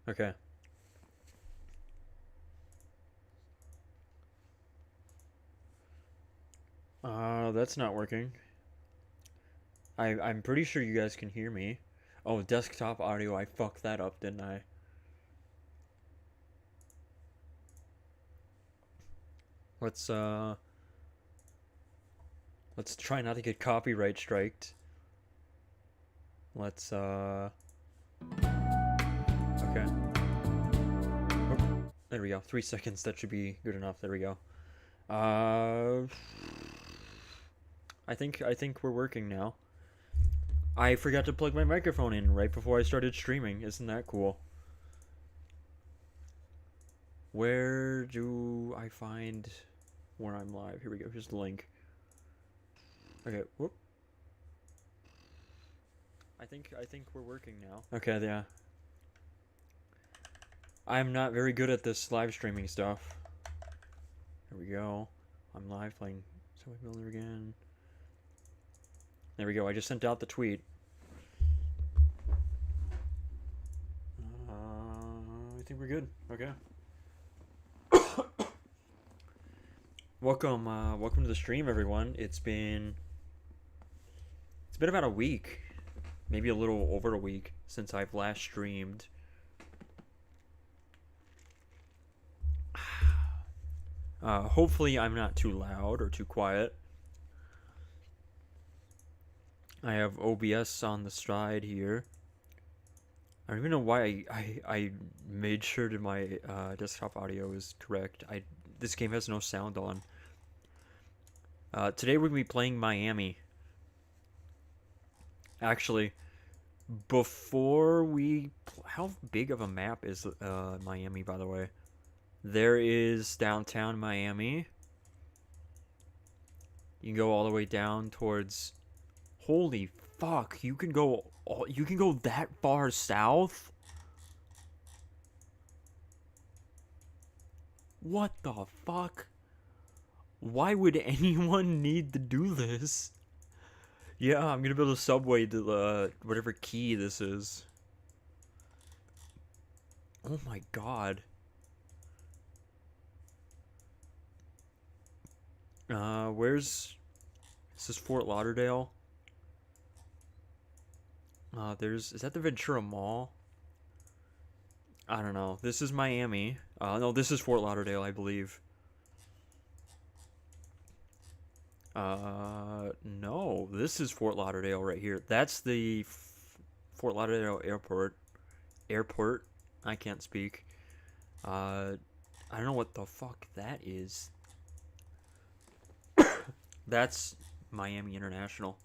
Okay. That's not working. I'm pretty sure you guys can hear me. Oh, desktop audio. I fucked that up, didn't I? Let's uh let's try not to get copyright striked. Let's okay. Oh, there we go. 3 seconds. That should be good enough. There we go. Uh I think we're working now. I forgot to plug my microphone in right before I started streaming. Isn't that cool? Where do I find where I'm live? Here we go. Here's the link. Okay. Whoop. I think we're working now. Okay, yeah. I'm not very good at this live streaming stuff. There we go. I'm live playing Subway Builder again. There we go. I just sent out the tweet. I think we're good. Okay. Welcome to the stream, everyone. It's been about a week, maybe a little over a week since I've last streamed. Hopefully I'm not too loud or too quiet. I have OBS on the side here. I don't even know why I made sure that my desktop audio is correct. This game has no sound on. Today we're going to be playing Miami. Actually, before we... How big of a map is Miami, by the way? There is downtown Miami. You can go all the way down towards... Holy fuck, you can go that far south? What the fuck? Why would anyone need to do this? Yeah, I'm gonna build a subway to the whatever key this is. Oh my god. Where's... This is Fort Lauderdale. Is that the Ventura Mall? I don't know. This is Miami. No, this is Fort Lauderdale, I believe. No, this is Fort Lauderdale right here. That's the Fort Lauderdale Airport. I can't speak. I don't know what the fuck that is. That's Miami International.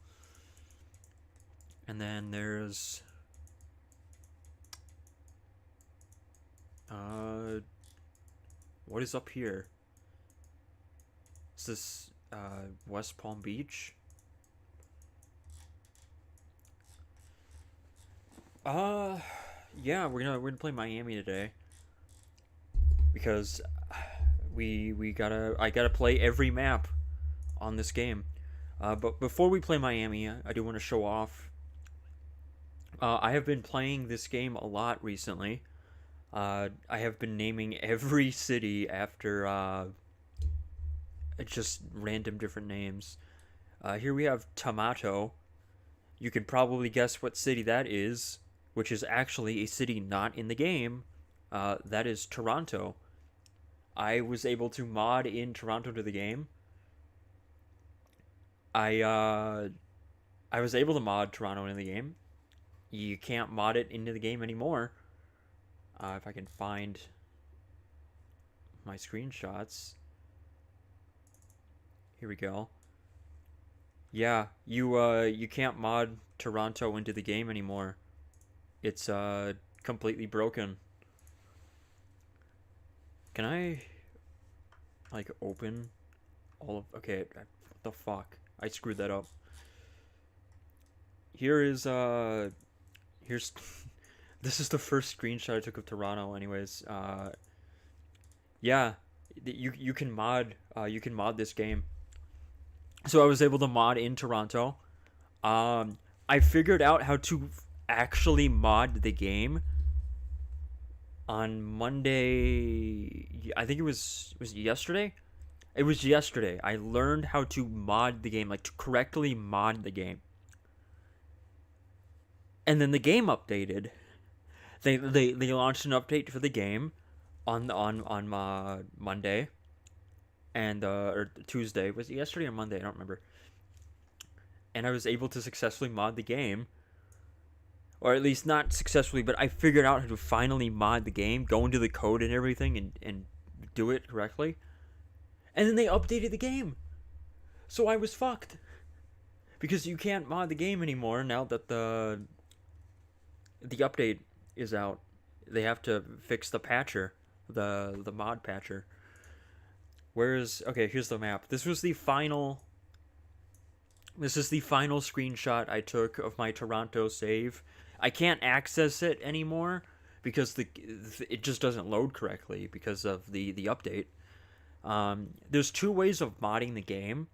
And then there's... What is up here? Is this, West Palm Beach? Yeah, we're gonna play Miami today. Because I gotta play every map on this game. But before we play Miami, I do want to show off. I have been playing this game a lot recently. I have been naming every city after just random different names. Here we have Tomato. You can probably guess what city that is, which is actually a city not in the game. That is Toronto. I was able to mod in Toronto to the game. I was able to mod Toronto into the game. You can't mod it into the game anymore. If I can find my screenshots. Here we go. Yeah, you can't mod Toronto into the game anymore. It's completely broken. Can I like open all of... Okay, what the fuck? I screwed that up. Here's this is the first screenshot I took of Toronto anyways. Yeah, you can mod this game. So I was able to mod in Toronto. I figured out how to actually mod the game. on Monday. I think it was yesterday. It was yesterday. I learned how to mod the game, like to correctly mod the game. And then the game updated. They launched an update for the game on Monday and or Tuesday. Was it yesterday or Monday? I don't remember. And I was able to successfully mod the game, or at least not successfully, but I figured out how to finally mod the game, go into the code and everything, and do it correctly. And then they updated the game, so I was fucked because you can't mod the game anymore now that the update is out. They have to fix the patcher, the mod patcher. Whereas, okay, here's the map. This is the final screenshot I took of my Toronto save. I can't access it anymore because it just doesn't load correctly because of the update. There's two ways of modding the game.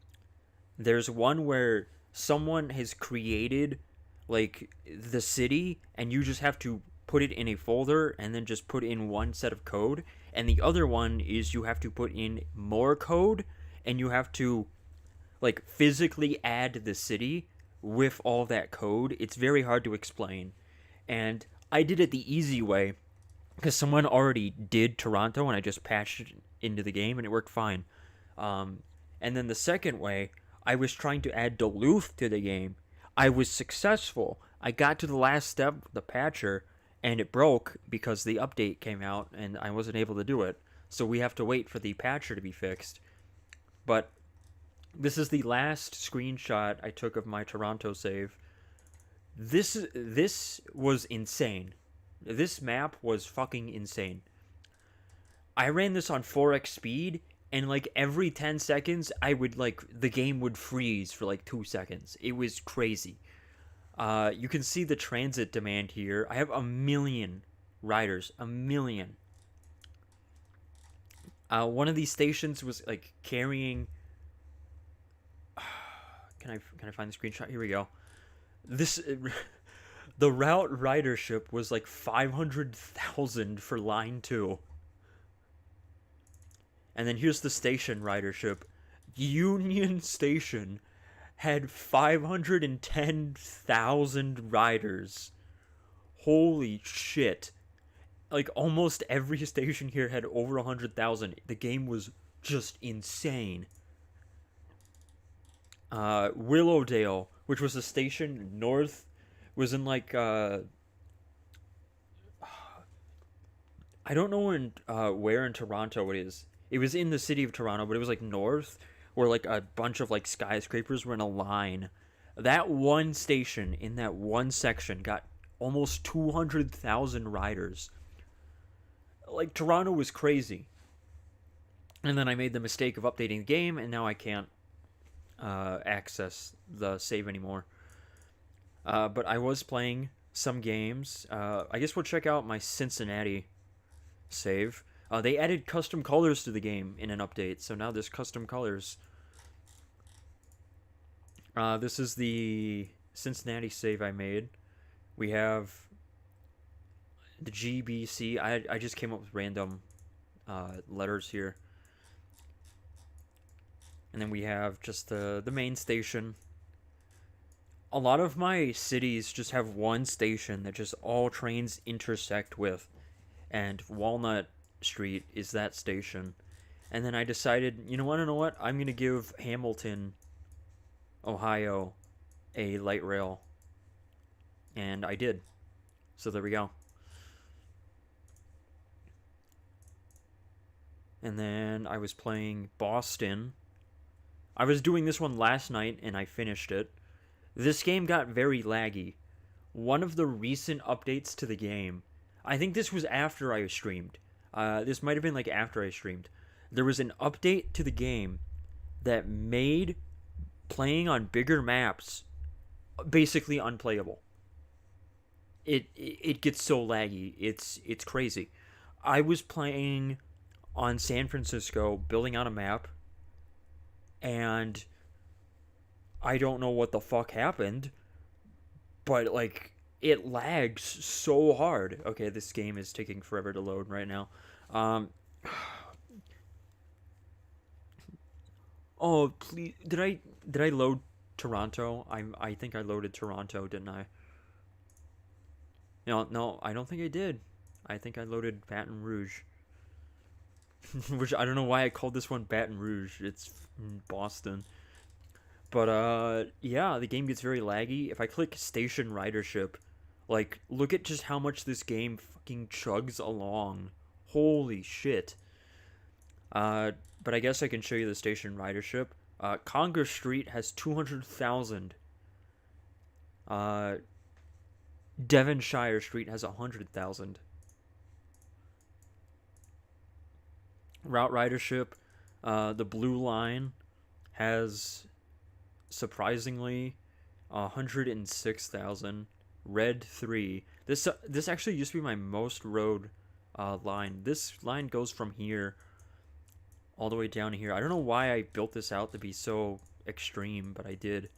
There's one where someone has created like the city and you just have to put it in a folder and then just put in one set of code. And the other one is you have to put in more code and you have to like physically add the city with all that code. It's very hard to explain. And I did it the easy way because someone already did Toronto and I just patched it into the game and it worked fine. And then the second way, I was trying to add Duluth to the game. I was successful. I got to the last step, the patcher, and it broke because the update came out and I wasn't able to do it. So we have to wait for the patcher to be fixed. But this is the last screenshot I took of my Toronto save. This was insane. This map was fucking insane. I ran this on 4x speed, and like every 10 seconds, the game would freeze for like 2 seconds. It was crazy. You can see the transit demand here. I have 1,000,000 riders. 1,000,000. One of these stations was like carrying. Can I find the screenshot? Here we go. The route ridership was like 500,000 for line 2. And then here's the station ridership. Union Station had 510,000 riders. Holy shit. Like almost every station here had over 100,000. The game was just insane. Willowdale, which was a station north, was in like I don't know where in Toronto it is. It was in the city of Toronto, but it was like north, where like a bunch of like skyscrapers were in a line. That one station in that one section got almost 200,000 riders. Like Toronto was crazy. And then I made the mistake of updating the game, and now I can't access the save anymore. But I was playing some games. I guess we'll check out my Cincinnati save. They added custom colors to the game in an update, so now there's custom colors. This is the Cincinnati save I made. We have the GBC. I just came up with random letters here. And then we have just the main station. A lot of my cities just have one station that just all trains intersect with. And Walnut Street is that station. And then I decided, you know what? I'm going to give Hamilton, Ohio, a light rail. And I did. So there we go. And then I was playing Boston. I was doing this one last night and I finished it. This game got very laggy. One of the recent updates to the game, I think this was after I streamed. This might have been like after I streamed. There was an update to the game that made playing on bigger maps basically unplayable. It gets so laggy. It's crazy. I was playing on San Francisco, building out a map, and I don't know what the fuck happened, but like it lags so hard. Okay, this game is taking forever to load right now. Um, oh please, did I load Toronto? I think I loaded Toronto, didn't I? No, no, I don't think I did. I think I loaded Baton Rouge, which I don't know why I called this one Baton Rouge. It's in Boston. But yeah, the game gets very laggy. If I click station ridership, like look at just how much this game fucking chugs along. Holy shit. Uh, but I guess I can show you the station ridership. Congress Street has 200,000. Uh, Devonshire Street has 100,000. Route ridership, the blue line has surprisingly 106,000. Red 3. This actually used to be my most rode line. This line goes from here all the way down here. I don't know why I built this out to be so extreme, but I did.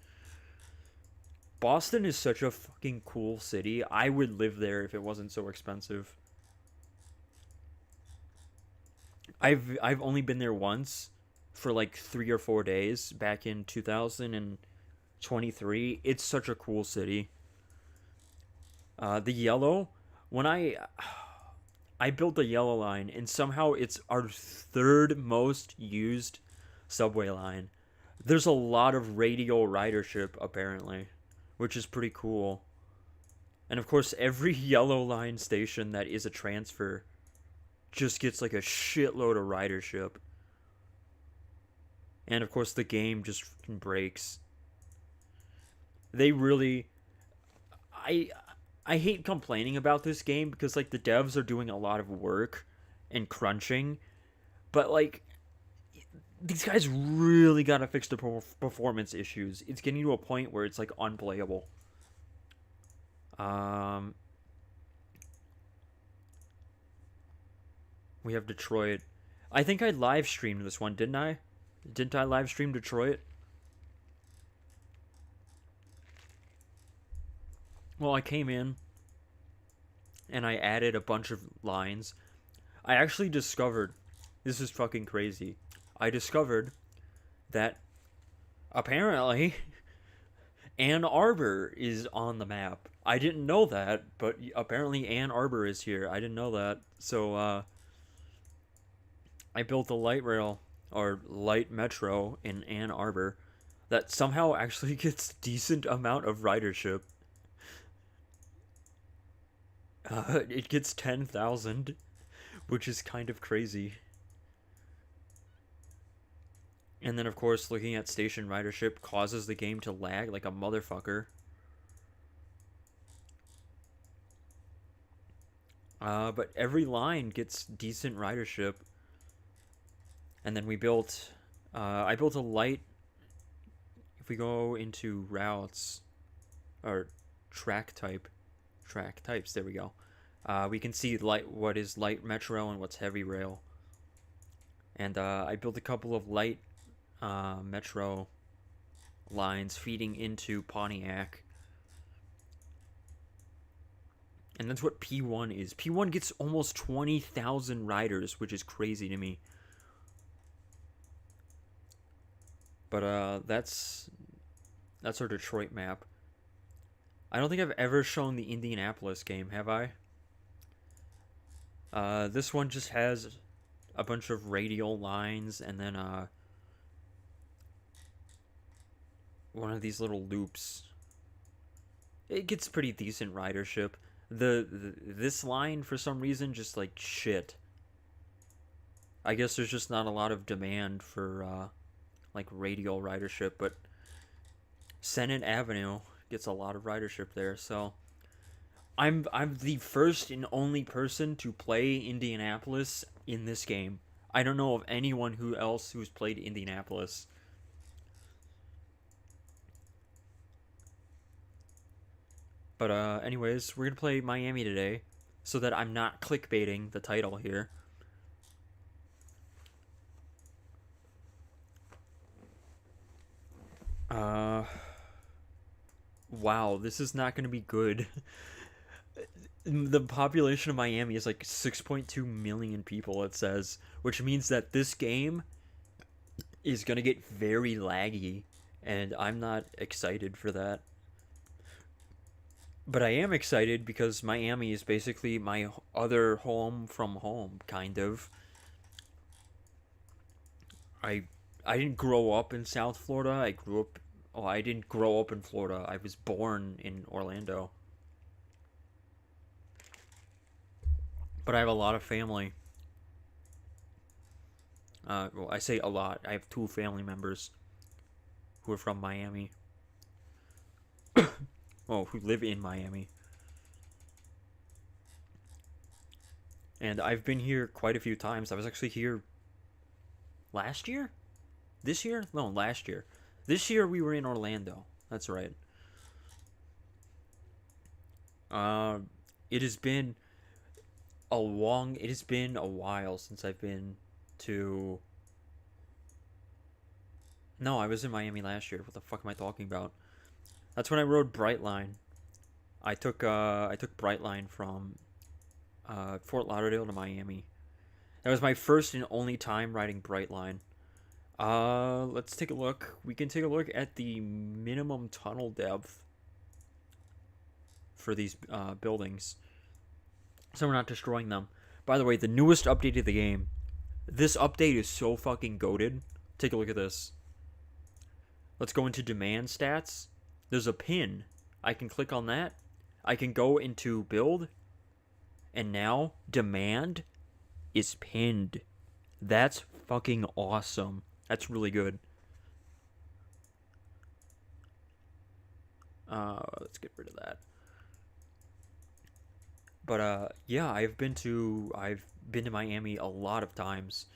Boston is such a fucking cool city. I would live there if it wasn't so expensive. I've only been there once for like 3 or 4 days back in 2023. It's such a cool city. The yellow, when I built the yellow line, and somehow it's our third most used subway line. There's a lot of radial ridership apparently, which is pretty cool. And of course, every yellow line station that is a transfer just gets like a shitload of ridership. And of course, the game just fucking breaks. They really, I I hate complaining about this game because like the devs are doing a lot of work and crunching, but like these guys really gotta fix the performance issues. It's getting to a point where it's like unplayable. Um, we have Detroit. I think I live streamed this one, didn't I? Didn't I live stream Detroit? Well, I came in and I added a bunch of lines. I actually discovered, this is fucking crazy. I discovered that apparently Ann Arbor is on the map. I didn't know that, but apparently Ann Arbor is here. I didn't know that. So I built a light rail or light metro in Ann Arbor that somehow actually gets decent amount of ridership. It gets 10,000, which is kind of crazy. And then, of course, looking at station ridership causes the game to lag like a motherfucker. But every line gets decent ridership. And then we built, I built a light. If we go into routes or track types, there we go. We can see what is light metro and what's heavy rail. And I built a couple of light metro lines feeding into Pontiac. And that's what P1 is. P1 gets almost 20,000 riders, which is crazy to me. But that's our Detroit map. I don't think I've ever shown the Indianapolis game, have I? This one just has a bunch of radial lines and then one of these little loops. It gets pretty decent ridership. This line for some reason just like shit. I guess there's just not a lot of demand for like radial ridership, but Senate Avenue gets a lot of ridership there. So I'm the first and only person to play Indianapolis in this game. I don't know of anyone who's played Indianapolis. But anyways, we're gonna play Miami today, so that I'm not clickbaiting the title here. Uh, Wow, this is not going to be good. The population of Miami is like 6.2 million people, it says, which means that this game is going to get very laggy, and I'm not excited for that. But I am excited because Miami is basically my other home from home, kind of. I I didn't grow up in South Florida. I grew up. Oh, I didn't grow up in Florida. I was born in Orlando, but I have a lot of family. Well, I say a lot. I have two family members who are from Miami. Oh, who live in Miami, and I've been here quite a few times. I was actually here last year. This year? No, last year. This year we were in Orlando. That's right. Uh, it has been it has been a while since I've been to. No, I was in Miami last year. What the fuck am I talking about? That's when I rode Brightline. I took Brightline from Fort Lauderdale to Miami. That was my first and only time riding Brightline. Let's take a look. We can take a look at the minimum tunnel depth for these buildings, so we're not destroying them. By the way, the newest update of the game. This update is so fucking goated. Take a look at this. Let's go into demand stats. There's a pin. I can click on that. I can go into build, and now demand is pinned. That's fucking awesome. That's really good. Let's get rid of that. But yeah, I've been to Miami a lot of times.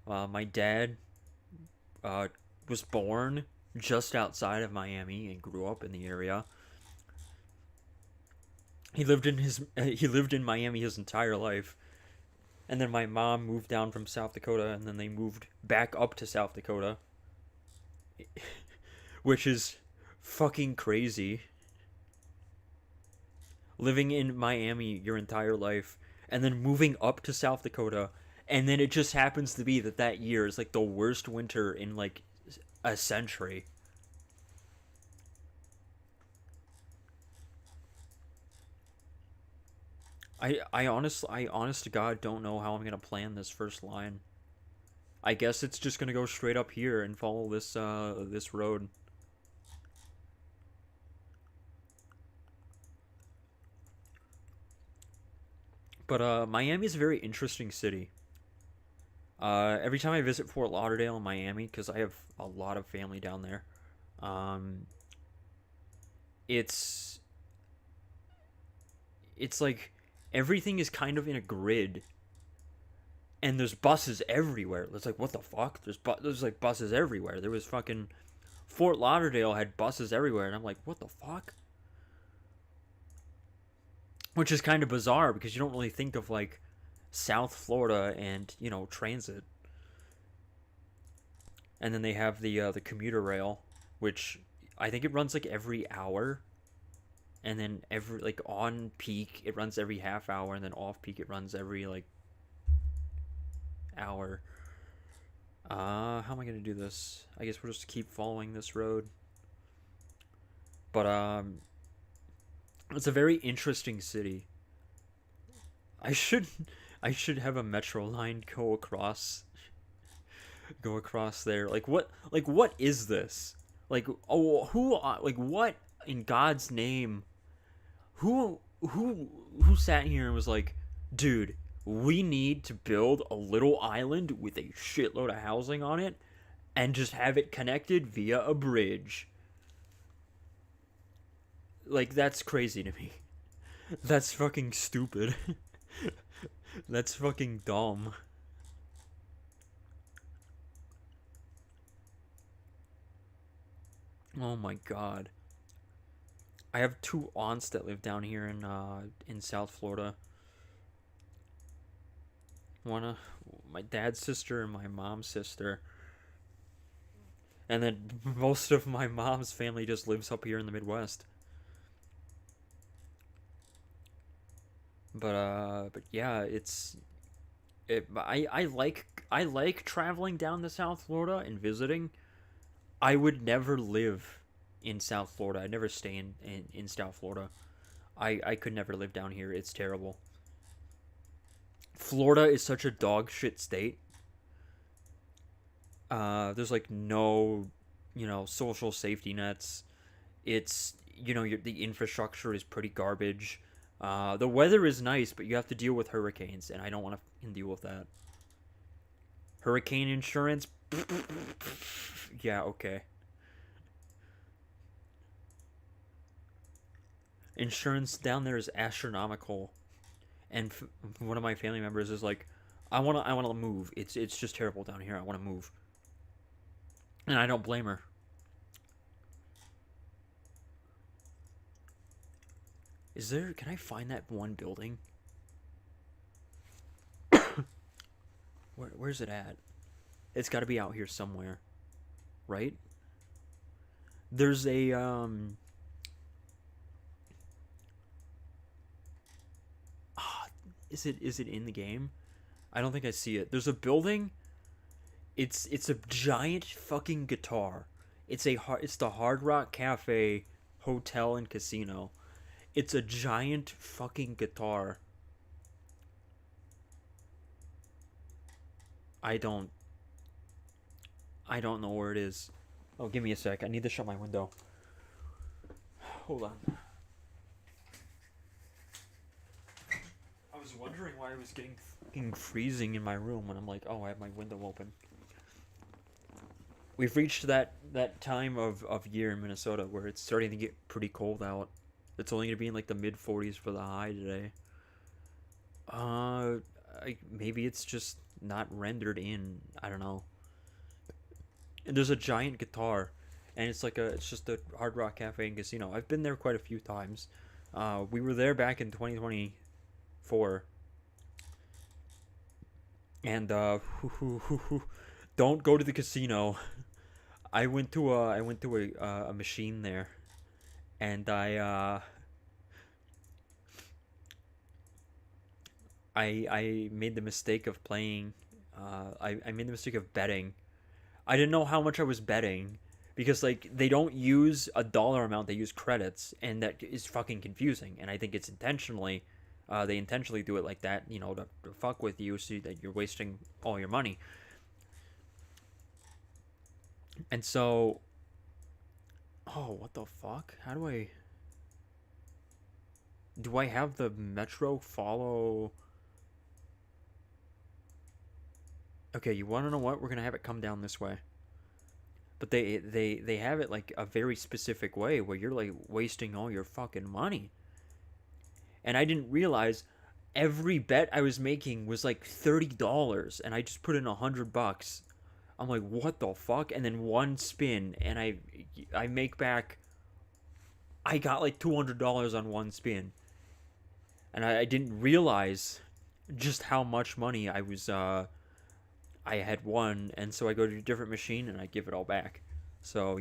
My dad uh was born just outside of Miami and grew up in the area. He lived in Miami his entire life. And then my mom moved down from South Dakota, and then they moved back up to South Dakota, which is fucking crazy. Living in Miami your entire life, and then moving up to South Dakota, and then it just happens to be that that year is like the worst winter in like a century. I honest to God don't know how I'm gonna plan this first line. I guess it's just gonna go straight up here and follow this road. But Miami is a very interesting city. Every time I visit Fort Lauderdale and Miami, because I have a lot of family down there, um, it's it's like everything is kind of in a grid, and there's buses everywhere. It's like what the fuck? There's like buses everywhere. There was fucking Fort Lauderdale had buses everywhere, and I'm like, what the fuck? Which is kind of bizarre because you don't really think of like South Florida and transit, and then they have the commuter rail, which I think it runs like every hour, and then every like on peak it runs every half hour, and then off peak it runs every like hour. How am I gonna do this? I guess we'll just keep following this road. But it's a very interesting city. I should I should have a metro line go across there. Like what is this? Like oh who like what in God's name? Who who sat here and was like, "Dude, we need to build a little island with a shitload of housing on it and just have it connected via a bridge." Like that's crazy to me. That's fucking stupid. That's fucking dumb. Oh my god. I have two aunts that live down here in South Florida. One my dad's sister and my mom's sister. And then most of my mom's family just lives up here in the Midwest. But yeah, I like traveling down to South Florida and visiting. I would never live in South Florida. I'd never stay in South Florida. I could never live down here. It's terrible. Florida is such a dog shit state. There's like no, social safety nets. It's the infrastructure is pretty garbage. The weather is nice, but you have to deal with hurricanes, and I don't want to deal with that. Hurricane insurance? Yeah, okay. Insurance down there is astronomical, and one of my family members is like, I want to move. It's just terrible down here. I want to move, and I don't blame her. Is there? Can I find that one building? Where's it at? It's got to be out here somewhere, right? There's a ah, is it in the game? I don't think I see it. There's a building. It's a giant fucking guitar. It's the Hard Rock Cafe Hotel and Casino. It's a giant fucking guitar. I don't I don't know where it is. Oh, give me a sec. I need to shut my window. Hold on. I was wondering why I was getting fucking freezing in my room when I'm like, oh, I have my window open. We've reached that time of year in Minnesota where it's starting to get pretty cold out. It's only gonna be in like the mid 40s for the high today. Uh, maybe it's just not rendered in. I don't know. And there's a giant guitar, and it's just a Hard Rock Cafe and Casino. I've been there quite a few times. We were there back in 2024, and don't go to the casino. I went to a machine there, and I made the mistake of playing. I made the mistake of betting. I didn't know how much I was betting because like they don't use a dollar amount; they use credits, and that is fucking confusing. And I think it's intentionally, they intentionally do it like that, to fuck with you, so that you're wasting all your money. And so, oh, what the fuck? How do I have the Metro follow? Okay, you want to know what? We're gonna have it come down this way. But they have it like a very specific way where you're like wasting all your fucking money. And I didn't realize every bet I was making was like $30, and I just put in $100. I'm like, what the fuck? And then one spin, and I make back. I got like $200 on one spin, and I didn't realize just how much money I had won, and so I go to a different machine and I give it all back. So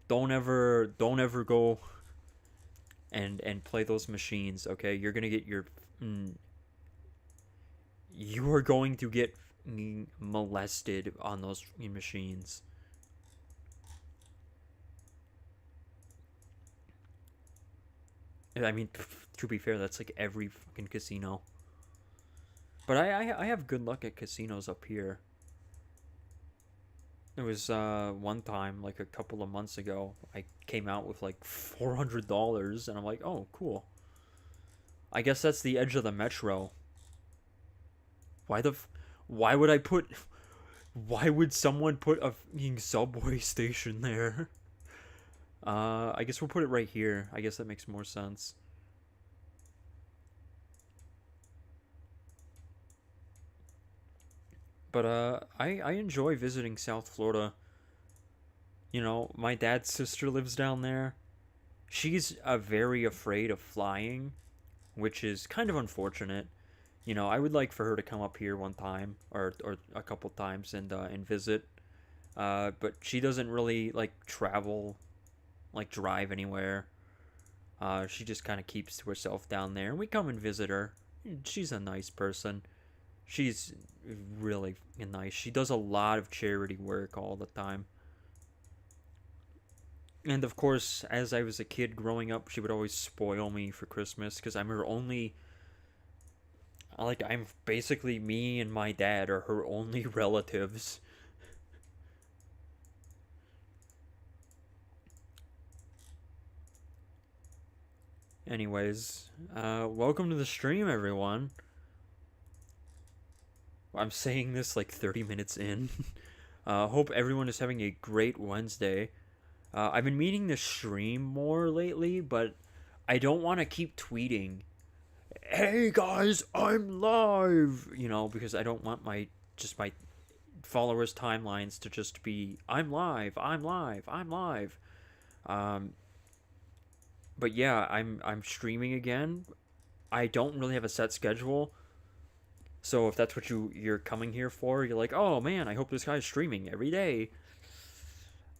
don't ever go and play those machines. Okay, you're gonna get you are going to get molested on those machines. I mean, to be fair, that's like every fucking casino. But I have good luck at casinos up here. There was one time, like a couple of months ago, I came out with like $400, and I'm like, oh, cool. I guess that's the edge of the metro. Why the, why would I put, why would someone put a fucking subway station there? I guess we'll put it right here. I guess that makes more sense. But I enjoy visiting South Florida. My dad's sister lives down there. She's very afraid of flying, which is kind of unfortunate. I would like for her to come up here one time or a couple times and visit. But she doesn't really like travel, like drive anywhere. She just kind of keeps to herself down there, and we come and visit her. She's a nice person. She's really nice. She does a lot of charity work all the time. And of course, as I was a kid growing up, she would always spoil me for Christmas because I'm her only. Like, I'm basically me and my dad are her only relatives. Anyways, welcome to the stream, everyone. I'm saying this like 30 minutes in. Hope everyone is having a great Wednesday. I've been meaning to stream more lately, but I don't want to keep tweeting, "Hey guys, I'm live," because I don't want my followers' timelines to just be, "I'm live, I'm live, I'm live." Um, but yeah, I'm streaming again. I don't really have a set schedule. So if that's what you're coming here for, you're like, "Oh man, I hope this guy's streaming every day."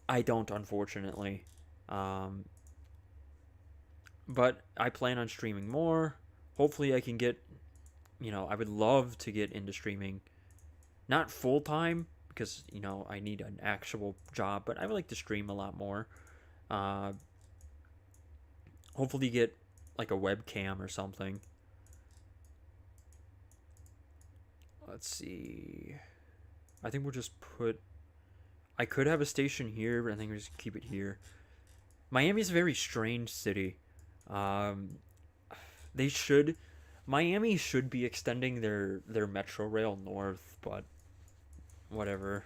I don't, unfortunately. Um, but I plan on streaming more. Hopefully I can get, I would love to get into streaming. Not full time because, I need an actual job, but I would like to stream a lot more. Uh, Hopefully get like a webcam or something. Let's see. I think we'll just put. I could have a station here, but I think we'll just keep it here. Miami is a very strange city. Um, they should. Miami should be extending their metro rail north, but whatever.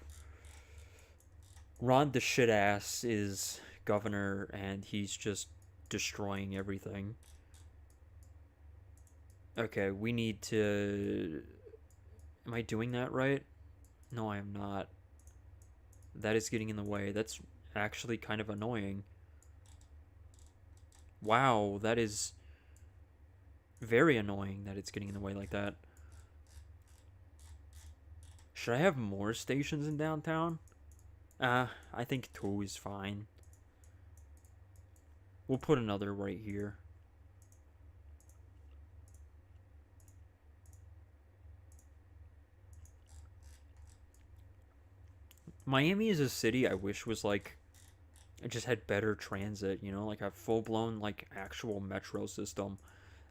Ron the shit ass is governor, and he's just destroying everything. Okay, we need to. Am I doing that right? No, I am not. That is getting in the way. That's actually kind of annoying. Wow, that is very annoying that it's getting in the way like that. Should I have more stations in downtown? I think two is fine. We'll put another right here. Miami is a city I wish was like it just had better transit, like a full blown like actual metro system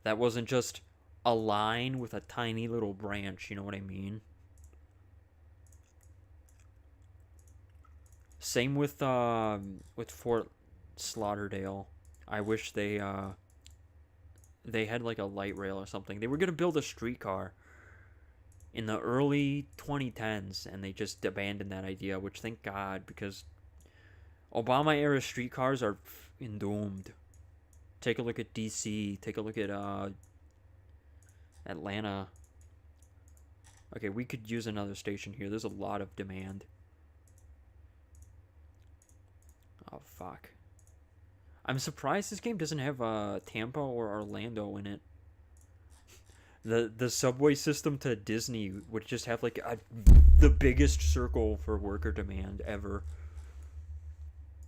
that wasn't just a line with a tiny little branch, you know what I mean? Same with Fort Lauderdale. I wish they had like a light rail or something. They were gonna build a streetcar in the early 2010s, and they just abandoned that idea. Which thank God, because Obama era streetcars are doomed. Take a look at DC. Take a look at Atlanta. Okay, we could use another station here. There's a lot of demand. Oh fuck. I'm surprised this game doesn't have Tampa or Orlando in it. The subway system to Disney would just have like the biggest circle for worker demand ever.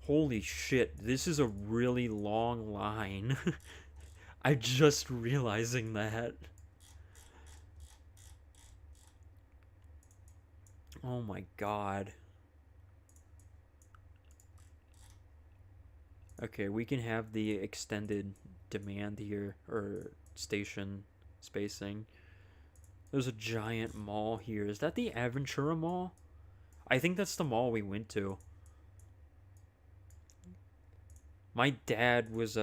Holy shit, this is a really long line. I'm just realizing that. Oh my god. Okay, we can have the extended demand here, or station spacing. There's a giant mall here. Is that the Aventura Mall? I think that's the mall we went to. My dad was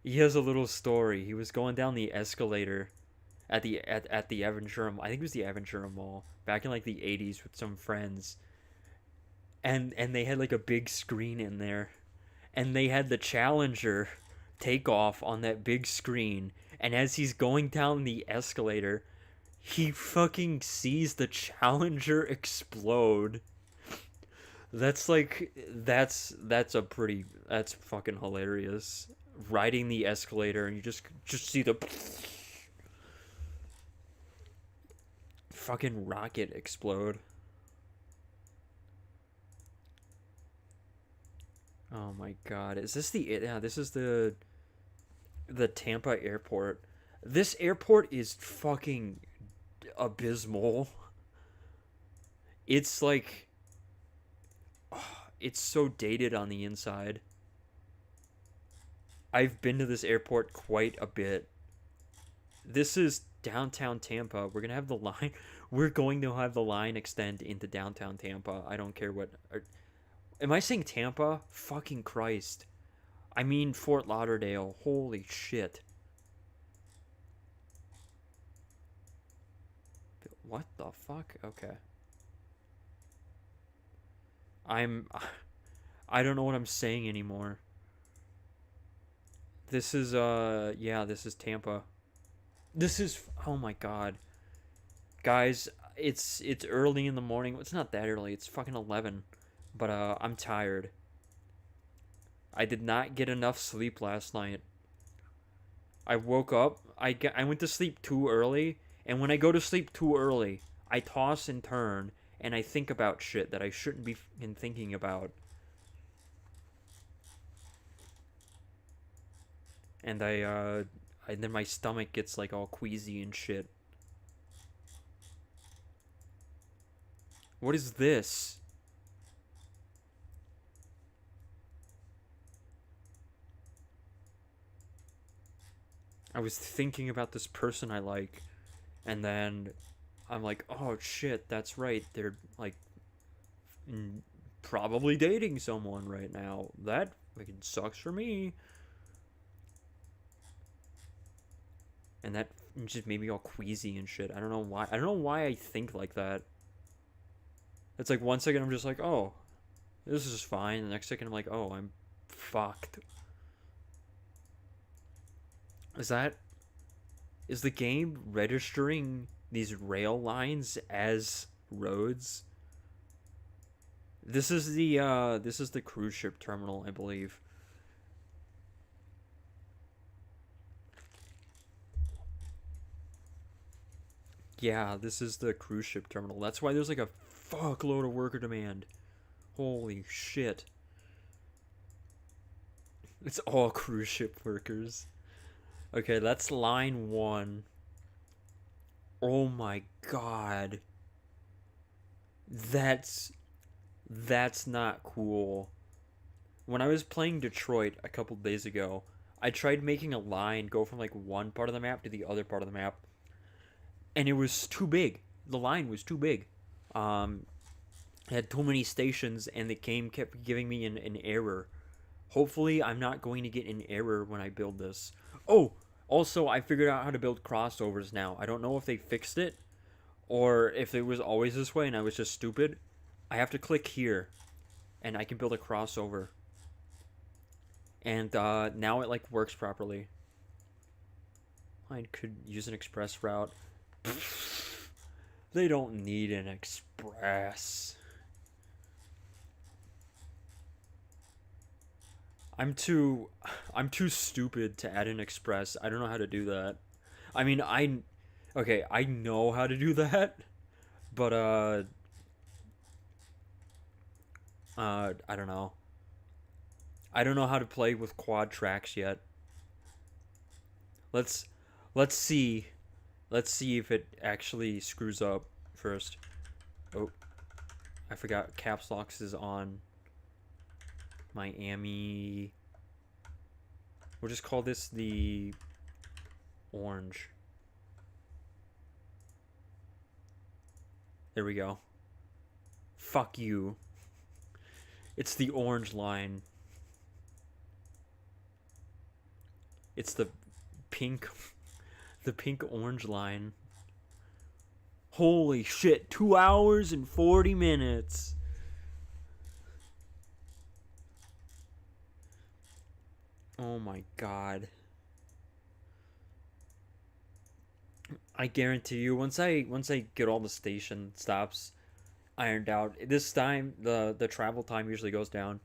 he has a little story. He was going down the escalator at the Aventura. I think it was the Aventura Mall back in like the 80s with some friends, and they had like a big screen in there, and they had the Challenger take off on that big screen, and as he's going down the escalator, he fucking sees the Challenger explode. That's fucking hilarious. Riding the escalator and you just see the fucking rocket explode. Oh my god. Is this the yeah, this is the Tampa airport. This airport is fucking abysmal. It's like it's so dated on the inside. I've been to this airport quite a bit. This is downtown Tampa. We're gonna have the line. We're going to have the line extend into downtown Tampa. I don't care what. Am I saying Tampa? Fucking Christ! I mean Fort Lauderdale. Holy shit! What the fuck? Okay. I'm. I don't know what I'm saying anymore. This is yeah, this is Tampa. This is oh my god. Guys, it's early in the morning. It's not that early. It's fucking 11. But I'm tired. I did not get enough sleep last night. I woke up. I went to sleep too early, and when I go to sleep too early, I toss and turn and I think about shit that I shouldn't be thinking about. And and then my stomach gets like all queasy and shit. What is this? I was thinking about this person I like, and then I'm like, oh shit, that's right. They're like probably dating someone right now. That fucking sucks for me. And that just made me all queasy and shit. I don't know why. I don't know why I think like that. It's like 1 second I'm just like, oh, this is fine. The next second I'm like, oh, I'm fucked. Is that is the game registering these rail lines as roads? This is the cruise ship terminal, I believe. Yeah, this is the cruise ship terminal. That's why there's like a fuckload of worker demand. Holy shit. It's all cruise ship workers. Okay, that's line 1. Oh my god. That's that's not cool. When I was playing Detroit a couple days ago, I tried making a line go from like one part of the map to the other part of the map, and it was too big. The line was too big. Um, it had too many stations, and the game kept giving me an error. Hopefully, I'm not going to get an error when I build this. Oh, also, I figured out how to build crossovers now. I don't know if they fixed it or if it was always this way and I was just stupid. I have to click here, and I can build a crossover. And now it like works properly. I could use an express route. They don't need an express. I'm too I'm too stupid to add an express. I don't know how to do that. I mean, okay, I know how to do that, but I don't know. I don't know how to play with quad tracks yet. Let's let's see. Let's see if it actually screws up first. Oh, I forgot caps locks is on Miami. We'll just call this the orange. There we go. Fuck you. It's the orange line. It's the pink the pink orange line. Holy shit, 2 hours and 40 minutes. Oh my god. I guarantee you once I get all the station stops ironed out, this time the travel time usually goes down.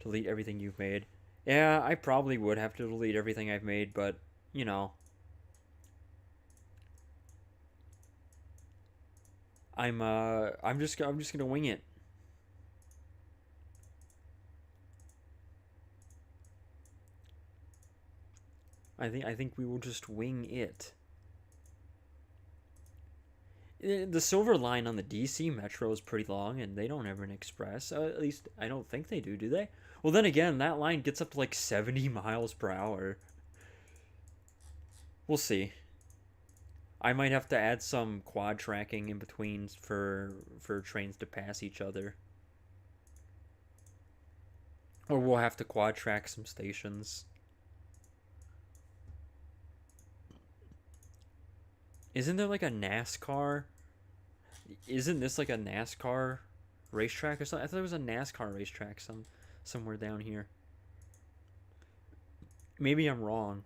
Delete everything you've made. Yeah, I probably would have to delete everything I've made, but you know, I'm just gonna wing it. I think we will just wing it. The Silver Line on the DC Metro is pretty long, and they don't have an express. At least I don't think they do. Do they? Well, then again, that line gets up to like 70 miles per hour. We'll see. I might have to add some quad tracking in between for trains to pass each other, or we'll have to quad track some stations. Isn't there like a NASCAR? Isn't this like a NASCAR racetrack or something? I thought it was a NASCAR racetrack somewhere down here. Maybe I'm wrong.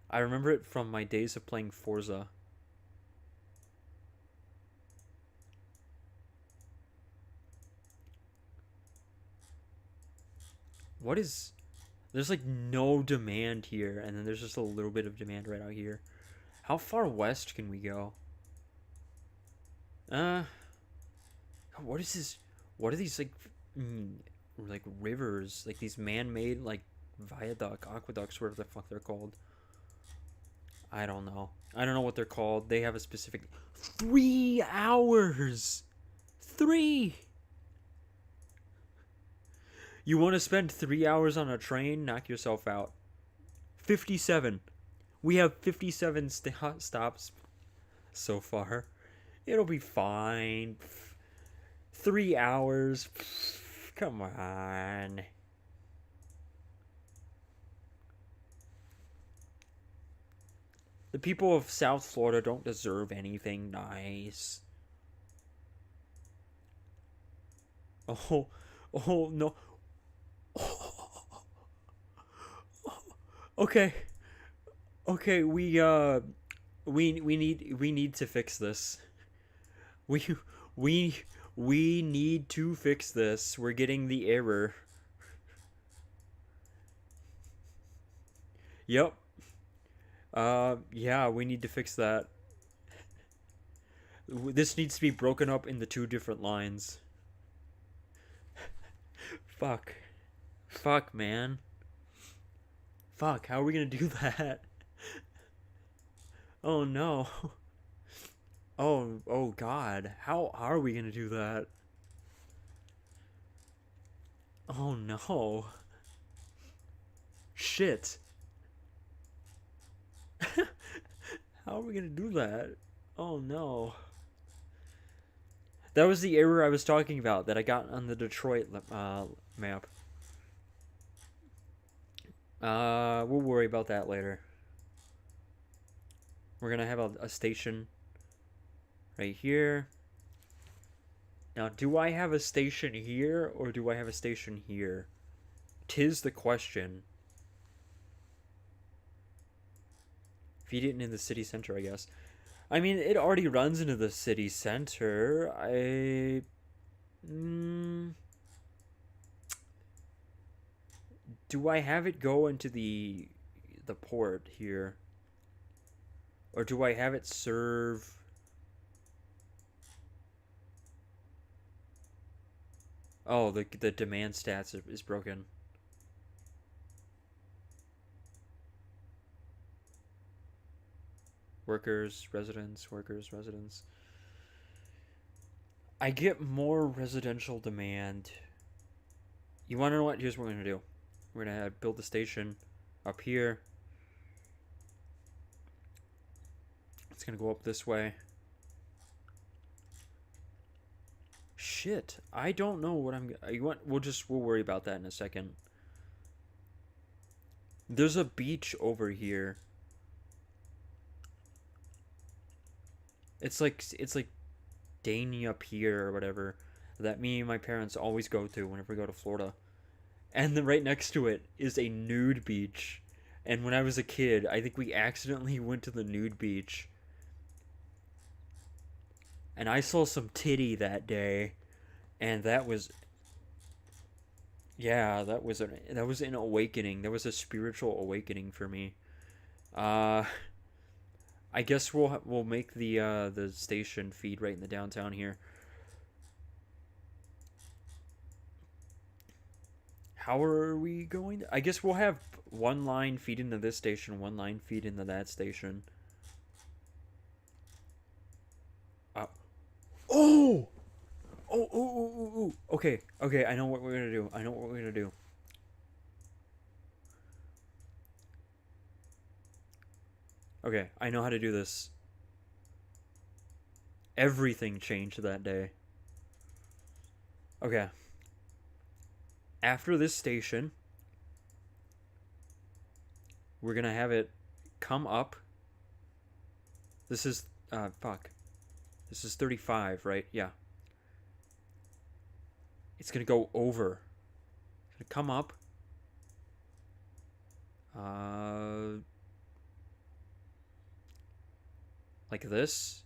I remember it from my days of playing Forza. What is... There's like no demand here, and then there's just a little bit of demand right out here. How far west can we go? Uh, what is this? What are these like rivers? Like these man-made like viaduct, aqueducts, whatever the fuck they're called. I don't know. I don't know what they're called. They have a specific 3 hours. 3. You want to spend 3 hours on a train? Knock yourself out. 57. We have 57 stops so far. It'll be fine. 3 hours. Come on. The people of South Florida don't deserve anything nice. Oh, oh no. Okay. Okay, we need to fix this. We we we need to fix this. We're getting the error. Yep. Yeah, we need to fix that. This needs to be broken up into 2 different lines. Fuck. Fuck, man. Fuck, how are we gonna do that? Oh no. Oh god. How are we gonna do that? Oh no. Shit. How are we gonna do that? Oh no. That was the error I was talking about that I got on the Detroit map. We'll worry about that later. We're gonna have a station right here. Now, do I have a station here or do I have a station here? 'Tis the question. Feed it in the city center, I guess. I mean, it already runs into the city center. Do I have it go into the port here? Or do I have it serve... Oh, the demand stats is broken. Workers, residents, workers, residents. I get more residential demand. You want to know what? Here's what we're going to do. We're going to build the station up here. It's going to go up this way. Shit. I don't know what I'm... You want? We'll worry about that in a second. There's a beach over here. It's like Dania Pier or whatever that me and my parents always go to whenever we go to Florida. And then right next to it is a nude beach. And when I was a kid, I think we accidentally went to the nude beach. And I saw some titty that day. And that was... Yeah, that was an awakening. That was a spiritual awakening for me. I guess we'll make the station feed right in the downtown here. How are we going I guess we'll have one line feed into this station, one line feed into that station. Uh, oh! Oh. Okay, okay, I know what we're gonna do. I know what we're gonna do. Okay, I know how to do this. Everything changed that day. Okay. After this station, we're gonna have it come up. This is, fuck. This is 35, right? Yeah. It's gonna go over. It's gonna come up. Like this.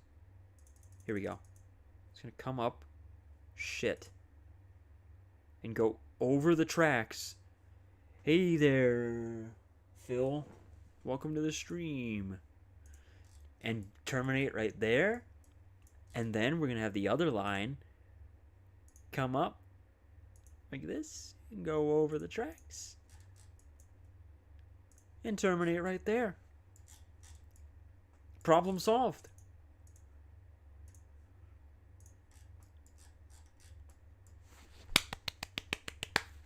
Here we go. It's gonna come up. Shit. And go over the tracks. Hey there, Phil. Welcome to the stream. And terminate right there. And then we're gonna have the other line come up like this and go over the tracks and terminate right there. Problem solved.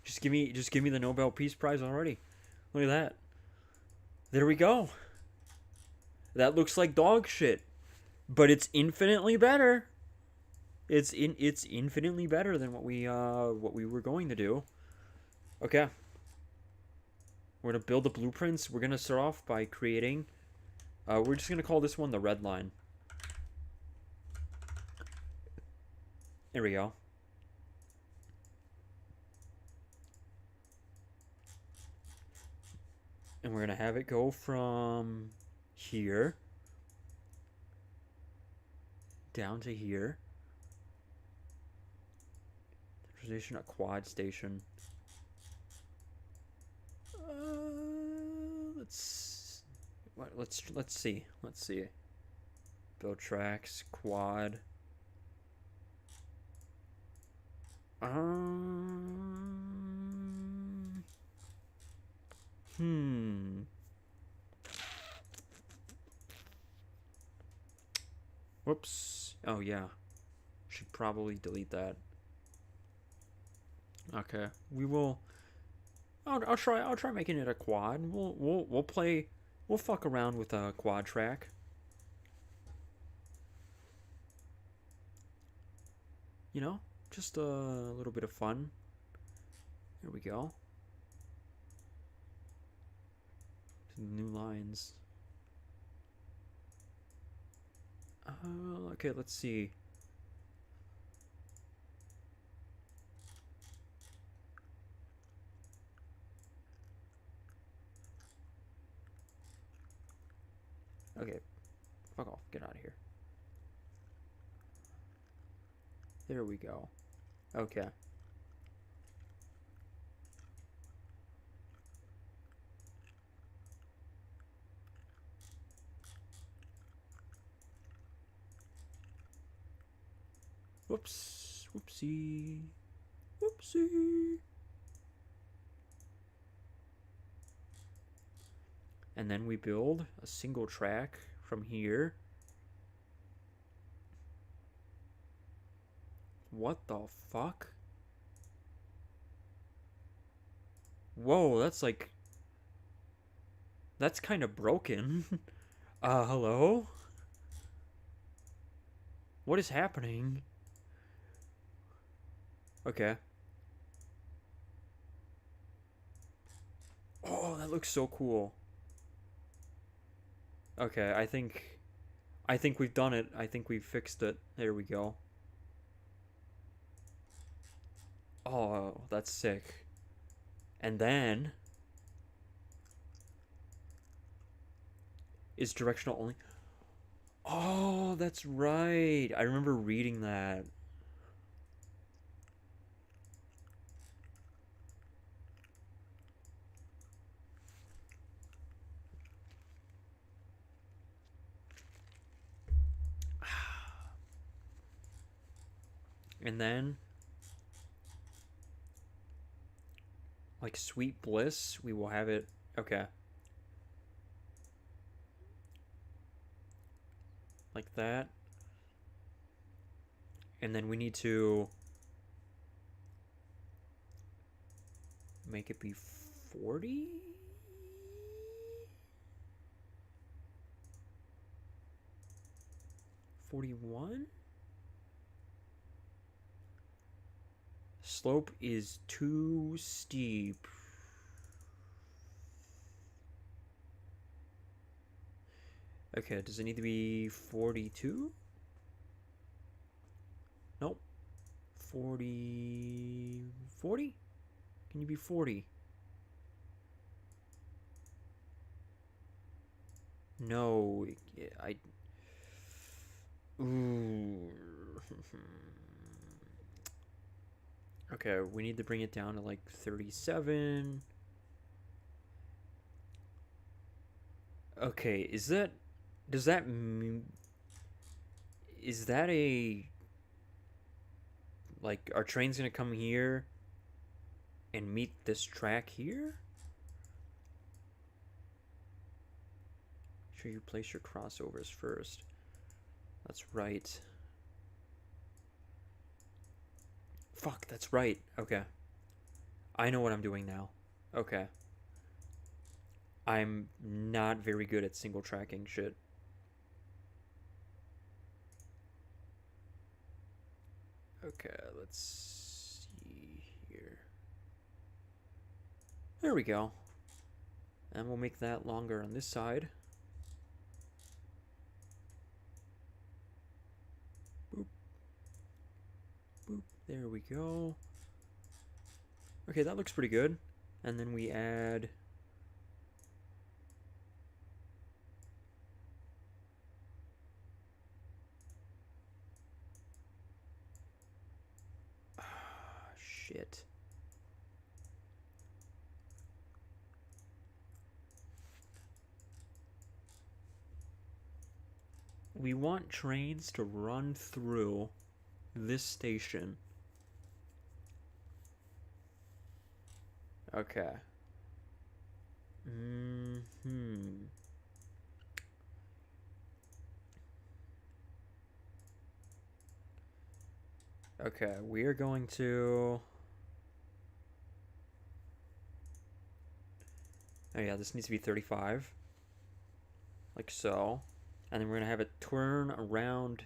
Just give me the Nobel Peace Prize already. Look at that. There we go. That looks like dog shit, but it's infinitely better. It's infinitely better than what we were going to do. Okay. We're gonna build the blueprints. We're gonna start off by creating. We're just gonna call this one the red line. There we go. And we're gonna have it go from here down to here. Station, a quad station. Let's see. Build tracks, quad. Whoops. Oh yeah. Should probably delete that. Okay. We will. I'll try making it a quad. We'll fuck around with a quad track. You know, just a little bit of fun. There we go. New lines. Okay, let's see. Okay, fuck off. Get out of here. There we go. Okay. Whoops. Whoopsie. Whoopsie. And then we build a single track from here. What the fuck? Whoa, that's like... That's kind of broken. Hello? What is happening? Okay. Oh, that looks so cool. Okay, I think we've done it. I think we've fixed it. There we go. Oh, that's sick. And then is directional only. Oh, that's right. I remember reading that. And then Like Sweet Bliss, we will have it. Okay. Like that. And then we need to make it be 40? 41? Slope is too steep. Okay, does it need to be 42? Nope. 40. 40? Can you be 40? No. I. Ooh. Okay, we need to bring it down to like 37. Okay, is that. Does that mean. Is that a. Like, our train's gonna come here and meet this track here? Make sure you place your crossovers first. That's right. Fuck, that's right. Okay. I know what I'm doing now. Okay. I'm not very good at single tracking shit. Okay, let's see here. There we go. And we'll make that longer on this side. Boop. Boop. There we go. Okay, that looks pretty good. And then we add... shit. We want trains to run through this station. Okay. Okay, we are going to... Oh yeah, this needs to be 35. Like so. And then we're going to have it turn around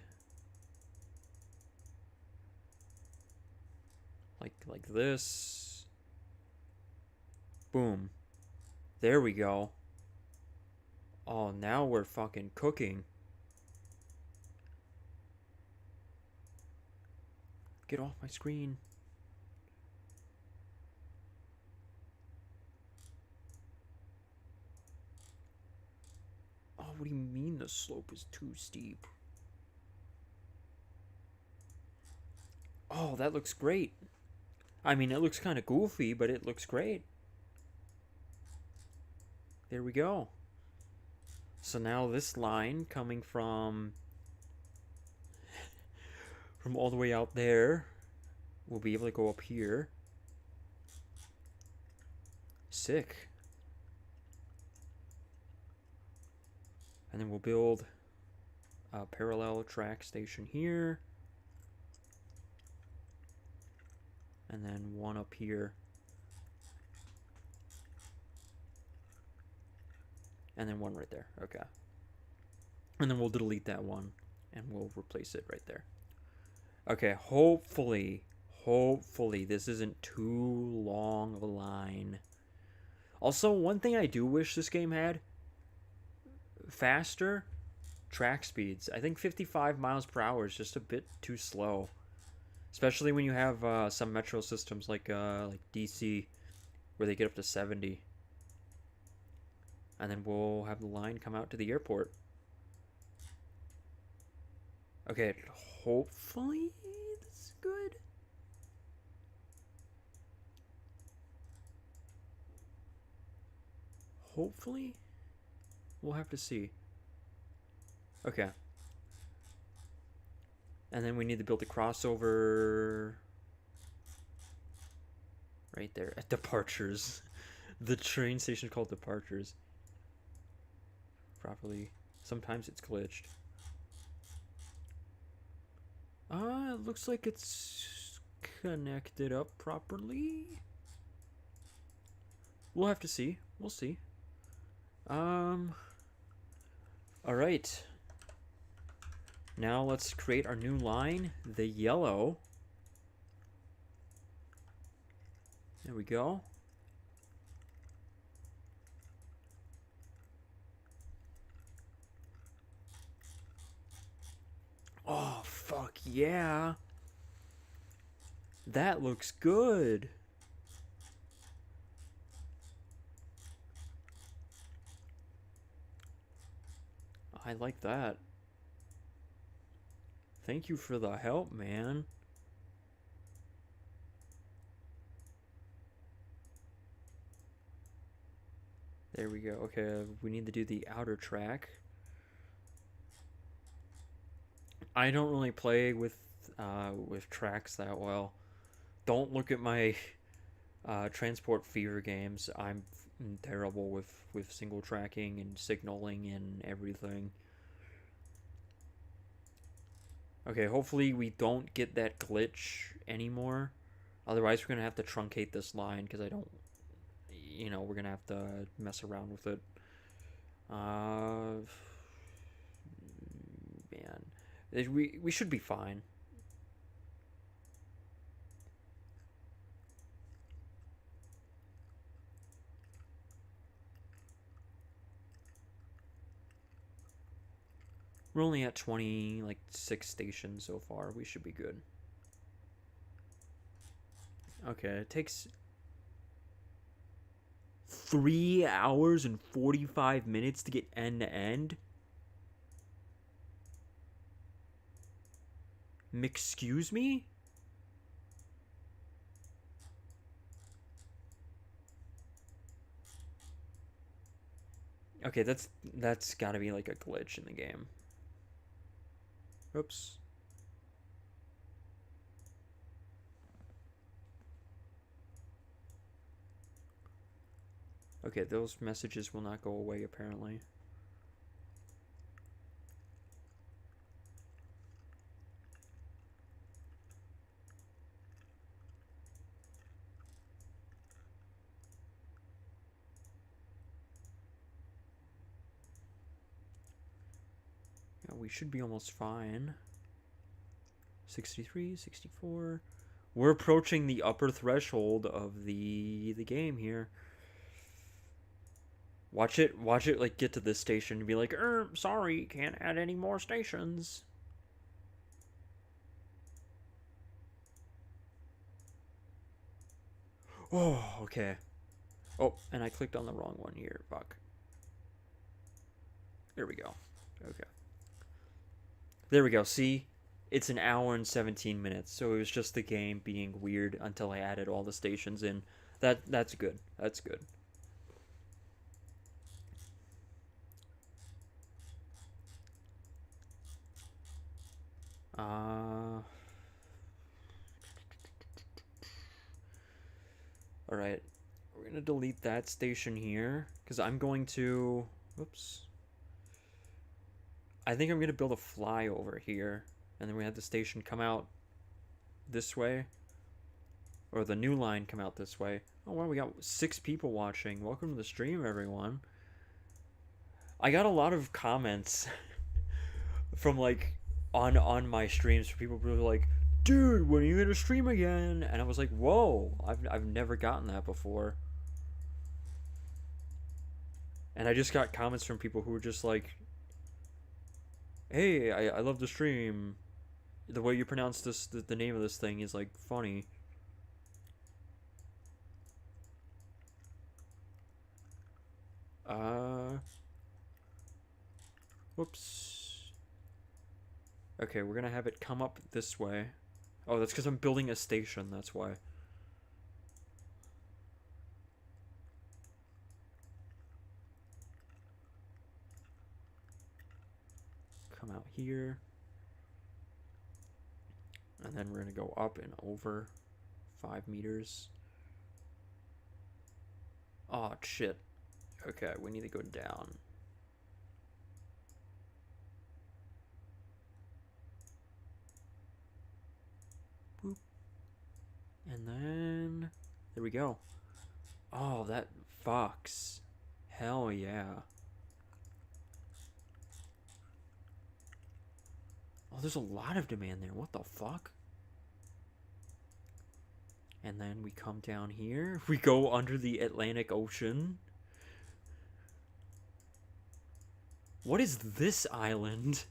like this. Boom. There we go. Oh, now we're fucking cooking. Get off my screen. Oh, what do you mean the slope is too steep? Oh, that looks great. I mean, it looks kind of goofy, but it looks great. There we go. So now this line coming from all the way out there will be able to go up here. Sick. And then we'll build a parallel track station here. And then one up here. And then one right there. Okay. And then we'll delete that one. And we'll replace it right there. Okay, hopefully this isn't too long of a line. Also, one thing I do wish this game had, faster track speeds. I think 55 miles per hour is just a bit too slow. Especially when you have some metro systems like DC, where they get up to 70. And then we'll have the line come out to the airport. Okay, hopefully this is good. Hopefully. We'll have to see. Okay. And then we need to build a crossover Right there at Departures. The train station is called Departures. Properly. Sometimes it's glitched. It looks like it's connected up properly. We'll have to see. We'll see. Alright. Now let's create our new line, the yellow. There we go. Oh, fuck yeah. That looks good. I like that. Thank you for the help, man. There we go. Okay, we need to do the outer track. I don't really play with tracks that well. Don't look at my Transport Fever games. I'm terrible with single tracking and signaling and everything. Okay, hopefully we don't get that glitch anymore. Otherwise, we're gonna have to truncate this line because I don't. You know, we're gonna have to mess around with it. Man, we should be fine. We're only at 20, like 6 stations so far. We should be good. Okay, it takes 3 hours and 45 minutes to get end to end. Excuse me? Okay, that's got to be like a glitch in the game. Oops. Okay, those messages will not go away apparently. Yeah, we should be almost fine. 63, 64. We're approaching the upper threshold of the game here. Watch it like get to this station and be like, sorry, can't add any more stations. Oh, okay. Oh, and I clicked on the wrong one here. Fuck. There we go. Okay. There we go. See? It's an hour and 17 minutes, so it was just the game being weird until I added all the stations in. That's good. That's good. Alright. We're gonna delete that station here, because I'm going to... Whoops. I think I'm gonna build a flyover here, and then we have the station come out this way. Or the new line come out this way. Oh wow, we got 6 people watching. Welcome to the stream, everyone. I got a lot of comments from like on my streams for people who were like, dude, when are you gonna stream again? And I was like, whoa, I've never gotten that before. And I just got comments from people who were just like, hey, I love the stream. The way you pronounce this, the name of this thing is like funny. Whoops. Okay, we're gonna have it come up this way. Oh, that's because I'm building a station, that's why. Come out here. And then we're gonna go up and over 5 meters. Oh, shit. Okay, we need to go down. Boop. And then... There we go. Oh, that fox. Hell yeah. Oh, there's a lot of demand there. What the fuck? And then we come down here. We go under the Atlantic Ocean. What is this island?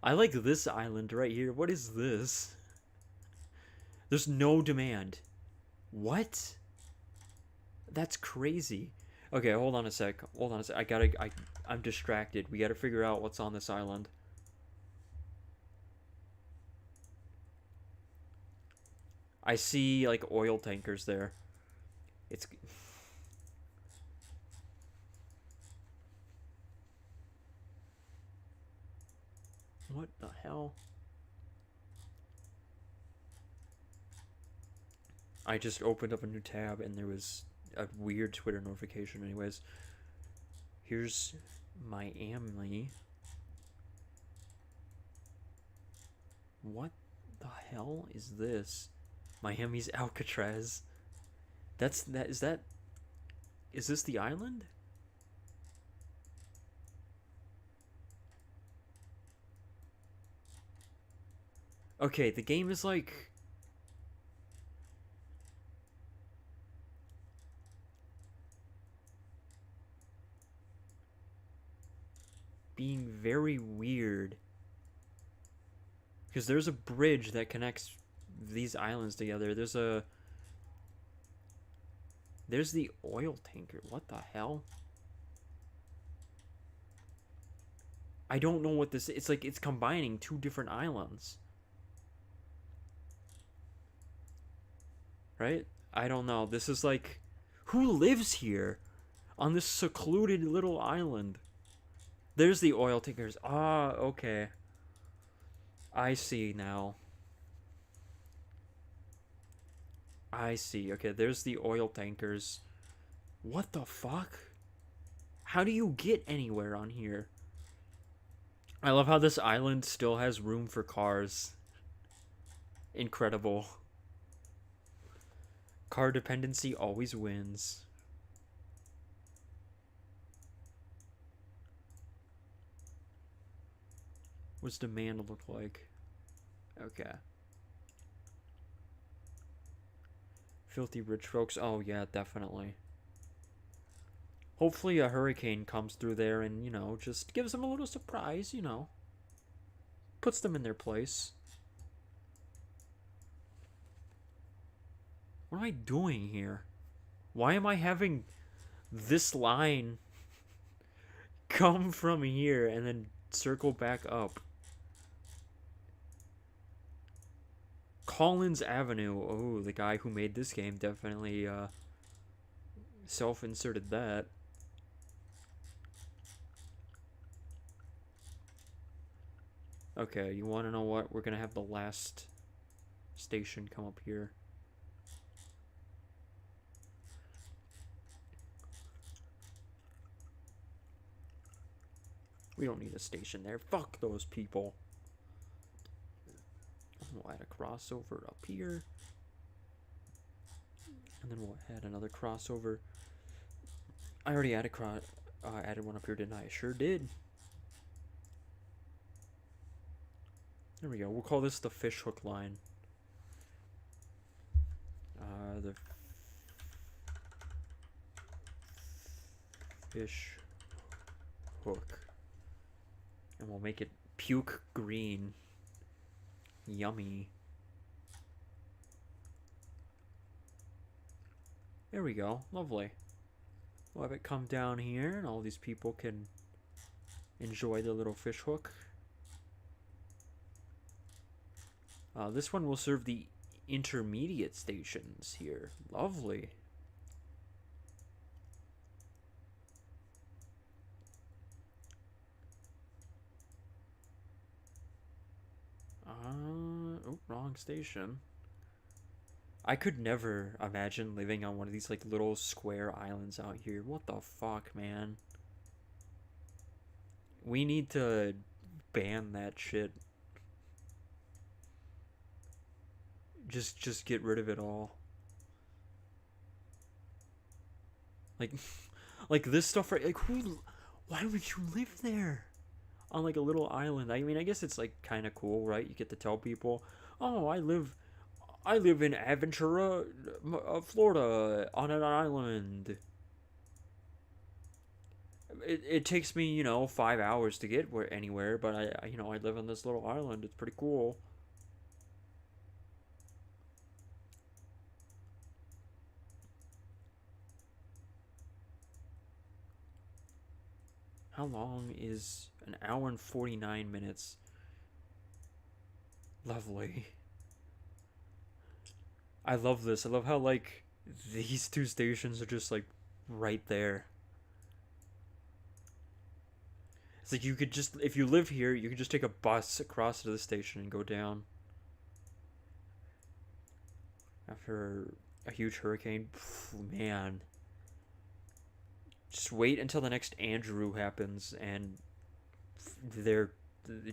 I like this island right here. What is this? There's no demand. What? That's crazy. Okay, hold on a sec. Hold on a sec. I'm distracted. We gotta figure out what's on this island. I see, like, oil tankers there. It's... What the hell? I just opened up a new tab and there was a weird Twitter notification. Anyways, here's Miami. What the hell is this? Miami's Alcatraz. Is this the island? Okay, the game is like... being very weird. Because there's a bridge that connects these islands together. There's the oil tanker. What the hell? I don't know what this is. It's like it's combining two different islands. Right? I don't know. This is like... Who lives here? On this secluded little island? There's the oil tankers. Ah, okay. I see now. I see. Okay, there's the oil tankers. What the fuck? How do you get anywhere on here? I love how this island still has room for cars. Incredible. Car dependency always wins. What's demand look like? Okay. Filthy rich folks. Oh, yeah, definitely. Hopefully a hurricane comes through there and, you know, just gives them a little surprise, you know. Puts them in their place. What am I doing here? Why am I having this line come from here and then circle back up? Collins Avenue. Oh, the guy who made this game definitely self-inserted that. Okay, you want to know what? We're going to have the last station come up here. We don't need a station there. Fuck those people. We'll add a crossover up here. And then we'll add another crossover. I already added one up here, didn't I? Sure did. There we go. We'll call this the fishhook line. The fish hook. And we'll make it puke green. Yummy. There we go. Lovely. We'll have it come down here and all these people can enjoy the little fish hook. This one will serve the intermediate stations here. Lovely. Oh, wrong station. I could never imagine living on one of these like little square islands out here. What the fuck, man? We need to ban that shit. Just get rid of it all. Like like this stuff right like who why would you live there? On like a little island. I mean, I guess it's like kind of cool, right? You get to tell people, "Oh, I live in Aventura, Florida, on an island. It takes me, 5 hours to get anywhere, but I live on this little island. It's pretty cool." How long is an hour and 49 minutes? Lovely. I love this. I love how like these two stations are just like right there. It's like you could just, if you live here, you could just take a bus across to the station and go down. After a huge hurricane, man, just wait until the next Andrew happens, and they're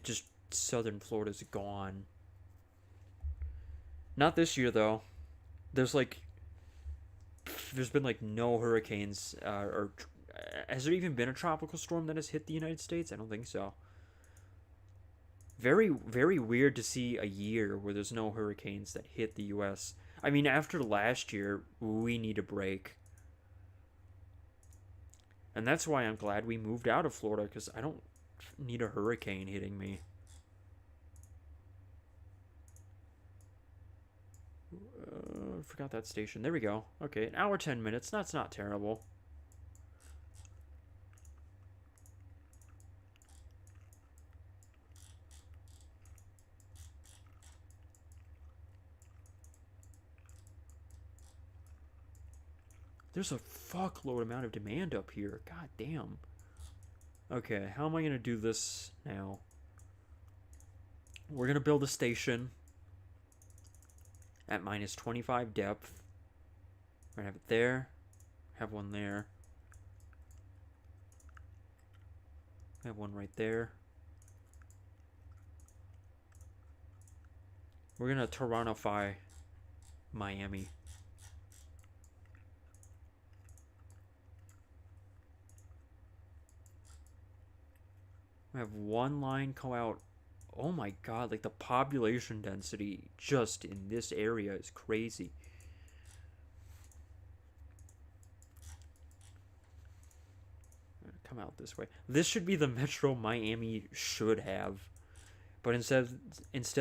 just southern Florida's gone. Not this year though. There's like, there's been like no hurricanes, or has there even been a tropical storm that has hit the United States? I don't think so. Very, very weird to see a year where there's no hurricanes that hit the U.S. I mean, after last year, we need a break. And that's why I'm glad we moved out of Florida, because I don't need a hurricane hitting me. Forgot that station. There we go. Okay, an hour, 10 minutes. That's not terrible. There's a fuckload amount of demand up here. God damn. Okay, how am I going to do this now? We're going to build a station at minus 25 depth. We're going to have it there. Have one there. Have one right there. We're going to Torontoify Miami. We have one line go out. Oh my god, like the population density just in this area is crazy. Come out this way. This should be the metro Miami should have. But instead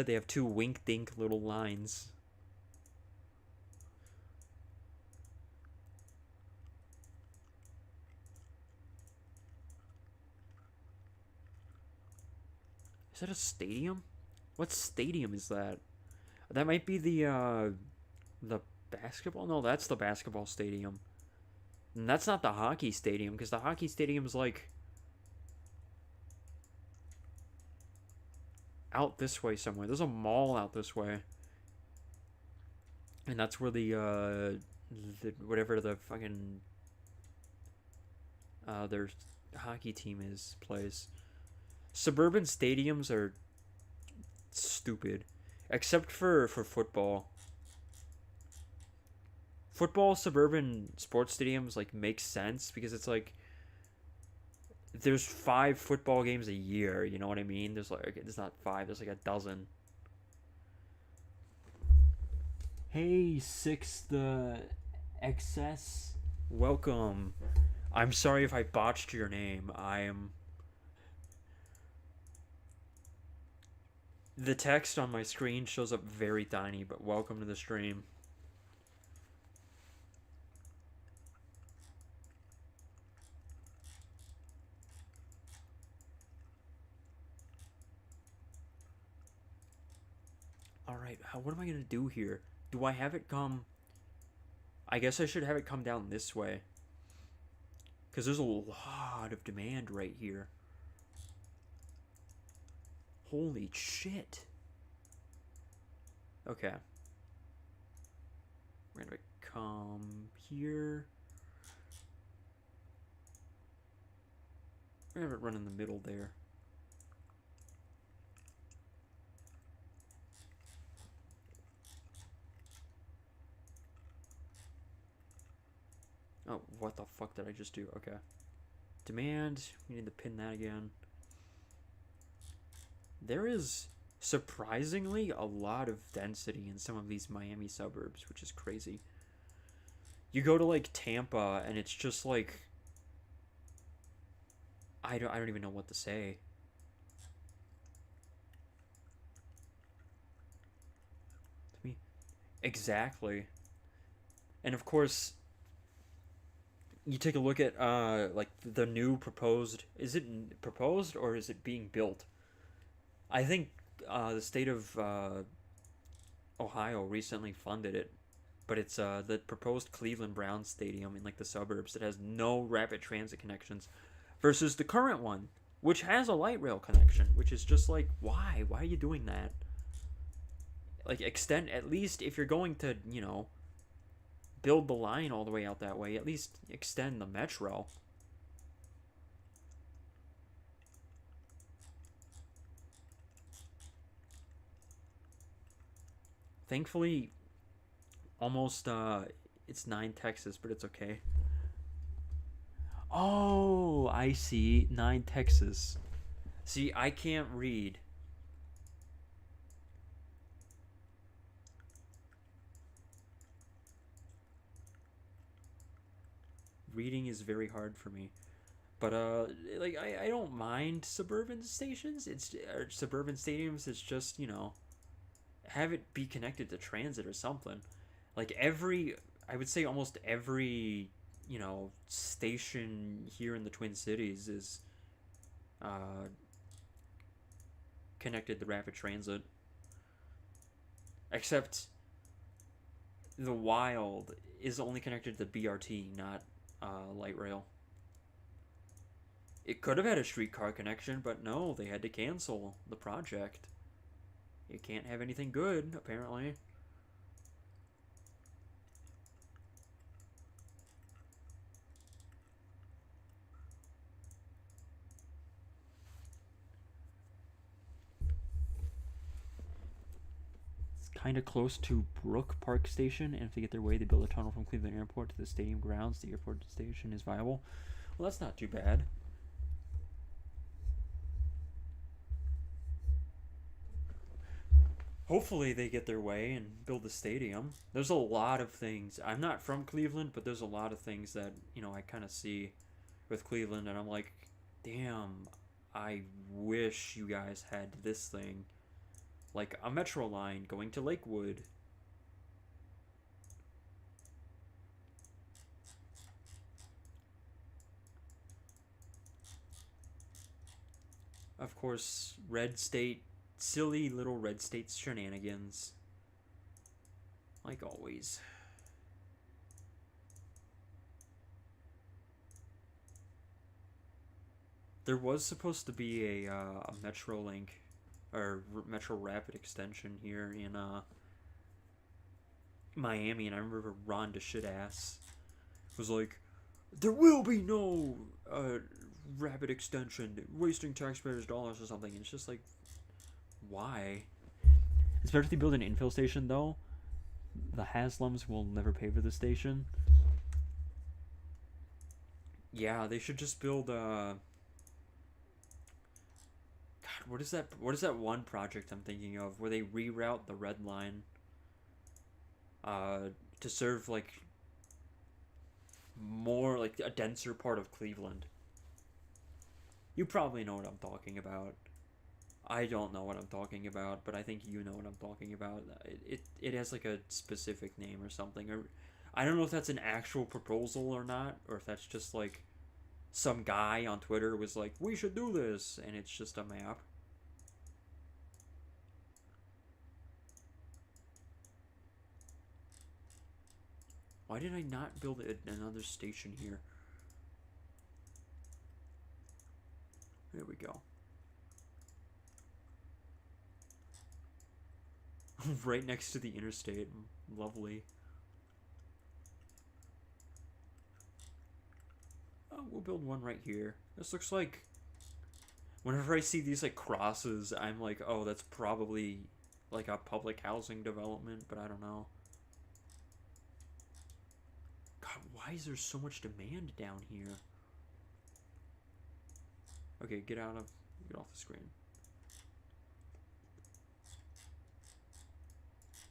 they have two wink dink little lines. Is that a stadium? What stadium is that? That might be the basketball. No, that's the basketball stadium. And that's not the hockey stadium, because the hockey stadium's like out this way somewhere. There's a mall out this way. And that's where the whatever the fucking their hockey team is plays. Suburban stadiums are stupid, except for football. Football suburban sports stadiums like make sense because it's like there's 5 football games a year. You know what I mean? There's like it's not five. There's like a dozen. Hey, six the excess. Welcome. I'm sorry if I botched your name. I am. The text on my screen shows up very tiny, but welcome to the stream. All right, what am I gonna do here? Do I have it come? I guess I should have it come down this way, because there's a lot of demand right here. Holy shit. Okay. We're gonna come here. We're gonna run in the middle there. Oh, what the fuck did I just do? Okay. Demand. We need to pin that again. There is surprisingly a lot of density in some of these Miami suburbs, which is crazy. You go to like Tampa and it's just like I don't even know what to say. To me, exactly. And of course, you take a look at like the new proposed. Is it proposed or is it being built? I think the state of Ohio recently funded it, but it's the proposed Cleveland Browns stadium in like the suburbs that has no rapid transit connections, versus the current one, which has a light rail connection, which is just like why? Why are you doing that? Like extend at least if you're going to build the line all the way out that way, at least extend the metro. Thankfully, almost it's 9 Texas, but it's okay. Oh, I see. 9 Texas. See, I can't read. Reading is very hard for me. But like I don't mind suburban stations. It's or suburban stadiums. It's just have it be connected to transit or something. Like I would say almost every station here in the Twin Cities is uh, connected to rapid transit, except the Wild is only connected to BRT, not light rail. It could have had a streetcar connection, but no, they had to cancel the project. You can't have anything good, apparently. It's kind of close to Brook Park Station, and if they get their way, they build a tunnel from Cleveland Airport to the stadium grounds. The airport station is viable. Well, that's not too bad. Hopefully they get their way and build a stadium. There's a lot of things. I'm not from Cleveland, but there's a lot of things that, I kind of see with Cleveland and I'm like, "Damn, I wish you guys had this thing. Like a metro line going to Lakewood." Of course, red state, silly little red state shenanigans. Like always. There was supposed to be a Metro Link or Metro Rapid extension here in Miami, and I remember Ron the shit ass was like, "There will be no rapid extension, wasting taxpayers' dollars or something." And it's just like, why? Especially if they build an infill station, though. The Haslams will never pay for the station. Yeah, they should just build God, what is that? What is that one project I'm thinking of where they reroute the red line uh, to serve like more like a denser part of Cleveland? You probably know what I'm talking about. I don't know what I'm talking about, but I think you know what I'm talking about. It has like a specific name or something. Or I don't know if that's an actual proposal or not, or if that's just like some guy on Twitter was like, "We should do this," and it's just a map. Why did I not build another station here? There we go. Right next to the interstate. Lovely. we'll build one right here. This looks like, whenever I see these like crosses, I'm like, oh, that's probably like a public housing development, but I don't know. God, why is there so much demand down here? Okay, get off the screen.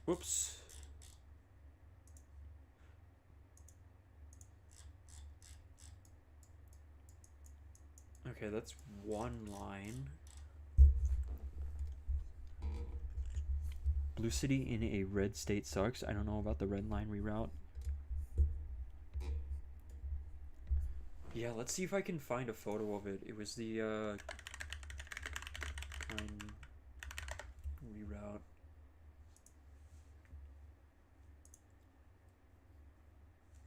Whoops. Okay, that's one line. Blue city in a red state sucks. I don't know about the red line reroute. Yeah, let's see if I can find a photo of it. It was the reroute.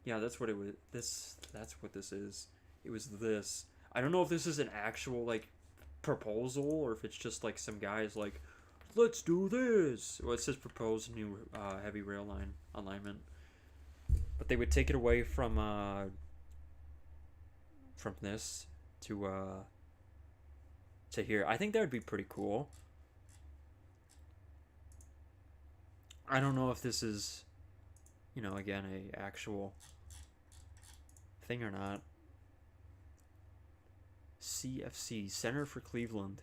Yeah, that's what it was. That's what this is. It was this. I don't know if this is an actual like proposal or if it's just like some guys like, let's do this. Well, it says proposed new heavy rail line alignment, but they would take it away from this to here. I think that would be pretty cool. I don't know if this is, you know, again, a actual thing or not. CFC, Center for Cleveland.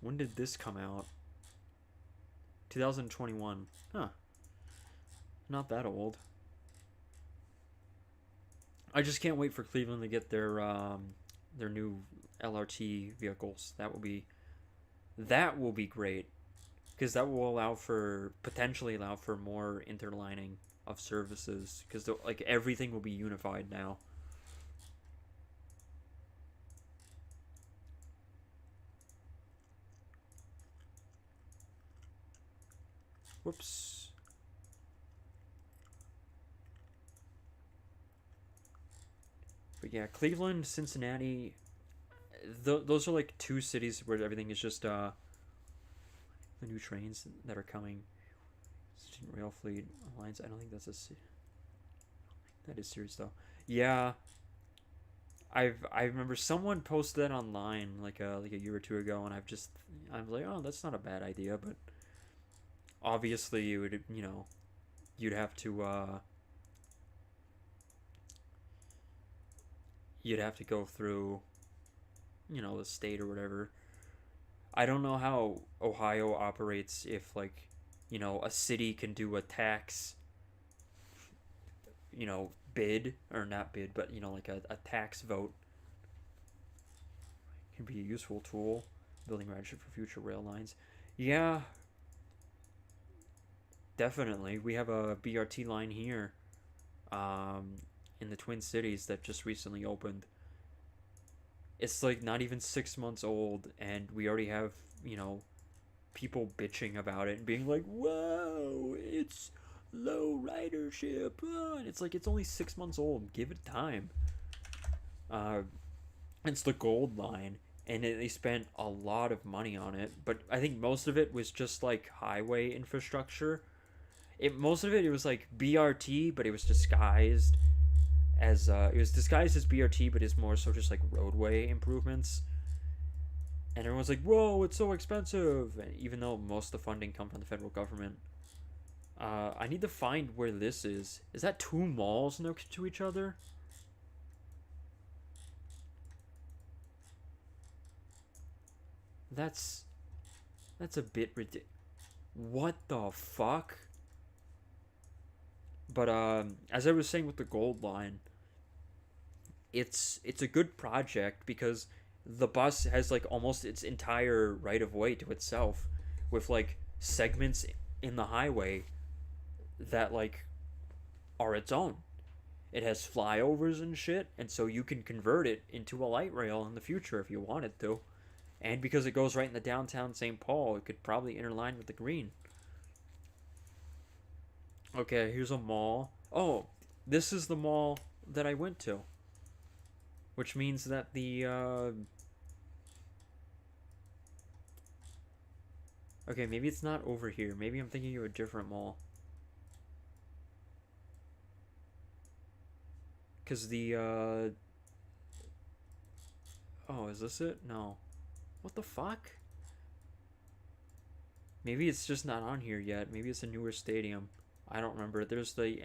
When did this come out? 2021. Huh. Not that old. I just can't wait for Cleveland to get their new LRT vehicles. That will be great, because that will potentially allow for more interlining of services, because like everything will be unified now. Whoops. But yeah, Cleveland, Cincinnati, those are like two cities where everything is just the new trains that are coming. Student rail fleet lines. I don't think that's that is serious though. Yeah, I remember someone posted that online like a year or two ago, and I'm like, oh, that's not a bad idea, but obviously you would, you know, you'd have to go through, you know, the state or whatever. I don't know how Ohio operates, if like, you know, a city can do a tax, you know, bid, or not bid, but you know, like a tax vote can be a useful tool. Building ridership for future rail lines. Yeah, definitely. We have a BRT line here, um, in the Twin Cities that just recently opened. It's like not even 6 months old, and we already have, you know, people bitching about it and being like, "Whoa, it's low ridership." And it's like, it's only 6 months old. Give it time. Uh, it's the Gold Line, and they spent a lot of money on it. But I think most of it was just like highway infrastructure. Most of it was like BRT, but it was disguised as BRT, but it's more so just like roadway improvements. And everyone's like, "Whoa, it's so expensive!" And even though most of the funding comes from the federal government. I need to find where this is. Is that two malls next to each other? That's a bit ridiculous. What the fuck? But as I was saying with the Gold Line, it's a good project because the bus has like almost its entire right of way to itself, with like segments in the highway that like are its own. It has flyovers and shit, and so you can convert it into a light rail in the future if you wanted to. And because it goes right in the downtown St. Paul, it could probably interline with the green. Okay, here's a mall. Oh, this is the mall that I went to. Which means that okay, maybe it's not over here. Maybe I'm thinking of a different mall. Because oh, is this it? No. What the fuck? Maybe it's just not on here yet. Maybe it's a newer stadium. I don't remember. There's the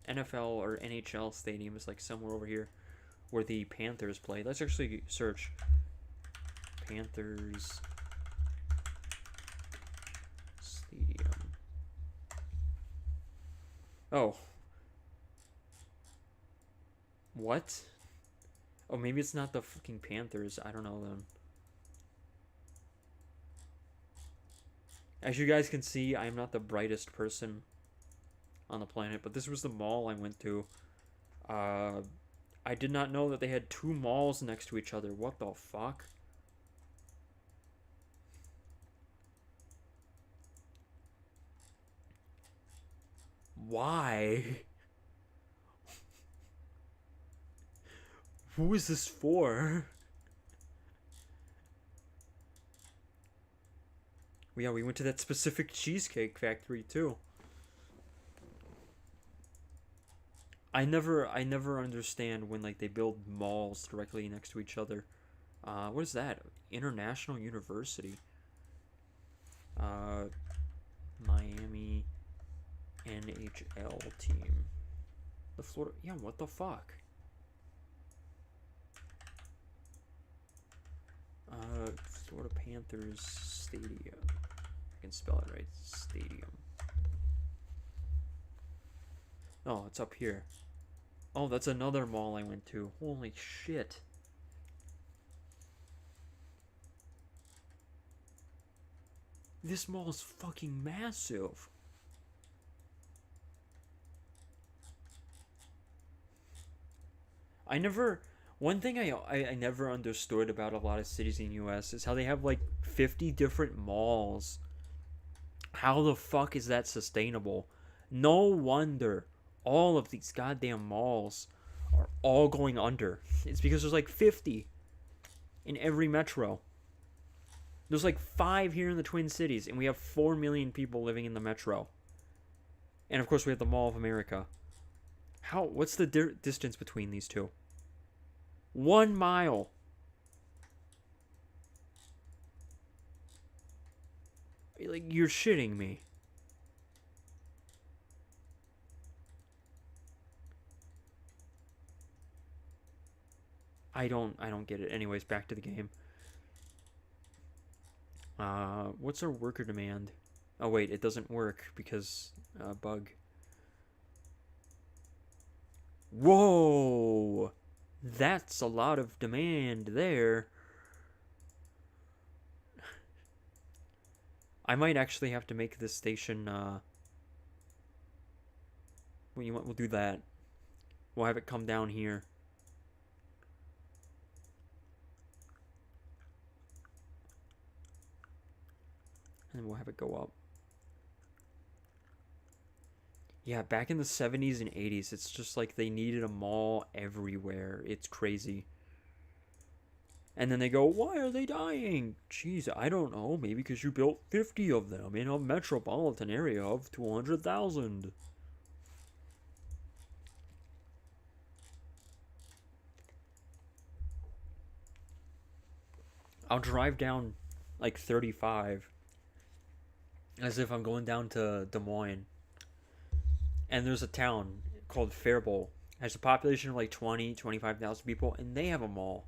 NFL or NHL stadium is like somewhere over here where the Panthers play. Let's actually search Panthers Stadium. Oh. What? Oh, maybe it's not the fucking Panthers. I don't know then. As you guys can see, I am not the brightest person on the planet, but this was the mall I went to. I did not know that they had two malls next to each other. What the fuck? Why? Who is this for? Yeah, we went to that specific cheesecake factory too. I never understand when like they build malls directly next to each other. What is that? International University. Uh, Miami NHL team. The Florida. Yeah, what the fuck? Florida Panthers Stadium. I can spell it right. Stadium. Oh, it's up here. Oh, that's another mall I went to. Holy shit. This mall is fucking massive. I never. One thing I never understood about a lot of cities in the US is how they have like 50 different malls. How the fuck is that sustainable? No wonder all of these goddamn malls are all going under. It's because there's like 50 in every metro. There's like 5 here in the Twin Cities, and we have 4 million people living in the metro. And of course, we have the Mall of America. What's the distance between these two? 1 mile. Like, you're shitting me. I don't get it. Anyways, back to the game. What's our worker demand? Oh wait, it doesn't work because bug. Whoa! That's a lot of demand there. I might actually have to make this station, well, you know what, we'll do that. We'll have it come down here. And we'll have it go up. Yeah, back in the 70s and 80s, it's just like they needed a mall everywhere. It's crazy. And then they go, why are they dying? Jeez, I don't know. Maybe because you built 50 of them in a metropolitan area of 200,000. I'll drive down like 35 as if I'm going down to Des Moines. And there's a town called Faribault. It has a population of like 25,000 people, and they have a mall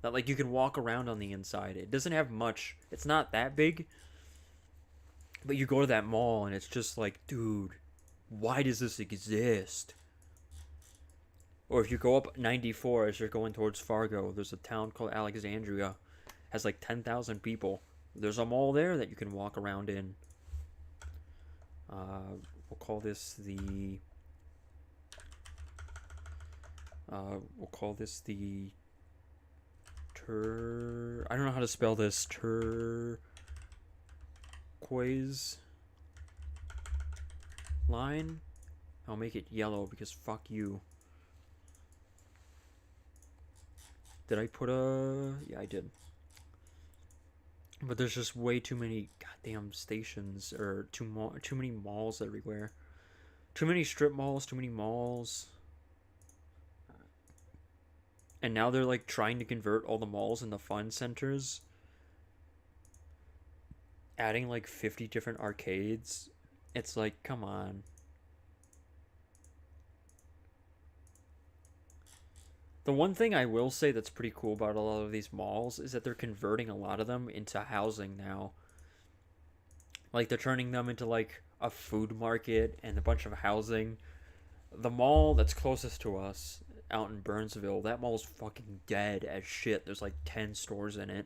that like you can walk around on the inside. It doesn't have much. It's not that big. But you go to that mall and it's just like, dude, why does this exist? Or if you go up 94 as you're going towards Fargo, there's a town called Alexandria. It has like 10,000 people. There's a mall there that you can walk around in. We'll call this the I don't know how to spell this. Turquoise line. I'll make it yellow because fuck you. Did I put a... Yeah, I did. But there's just way too many goddamn stations, or too many malls everywhere. Too many strip malls, too many malls. And now they're like trying to convert all the malls into fun centers, adding like 50 different arcades. It's like, come on. The one thing I will say that's pretty cool about a lot of these malls is that they're converting a lot of them into housing now. Like they're turning them into like a food market and a bunch of housing. The mall that's closest to us out in Burnsville, that mall's fucking dead as shit. There's like 10 stores in it.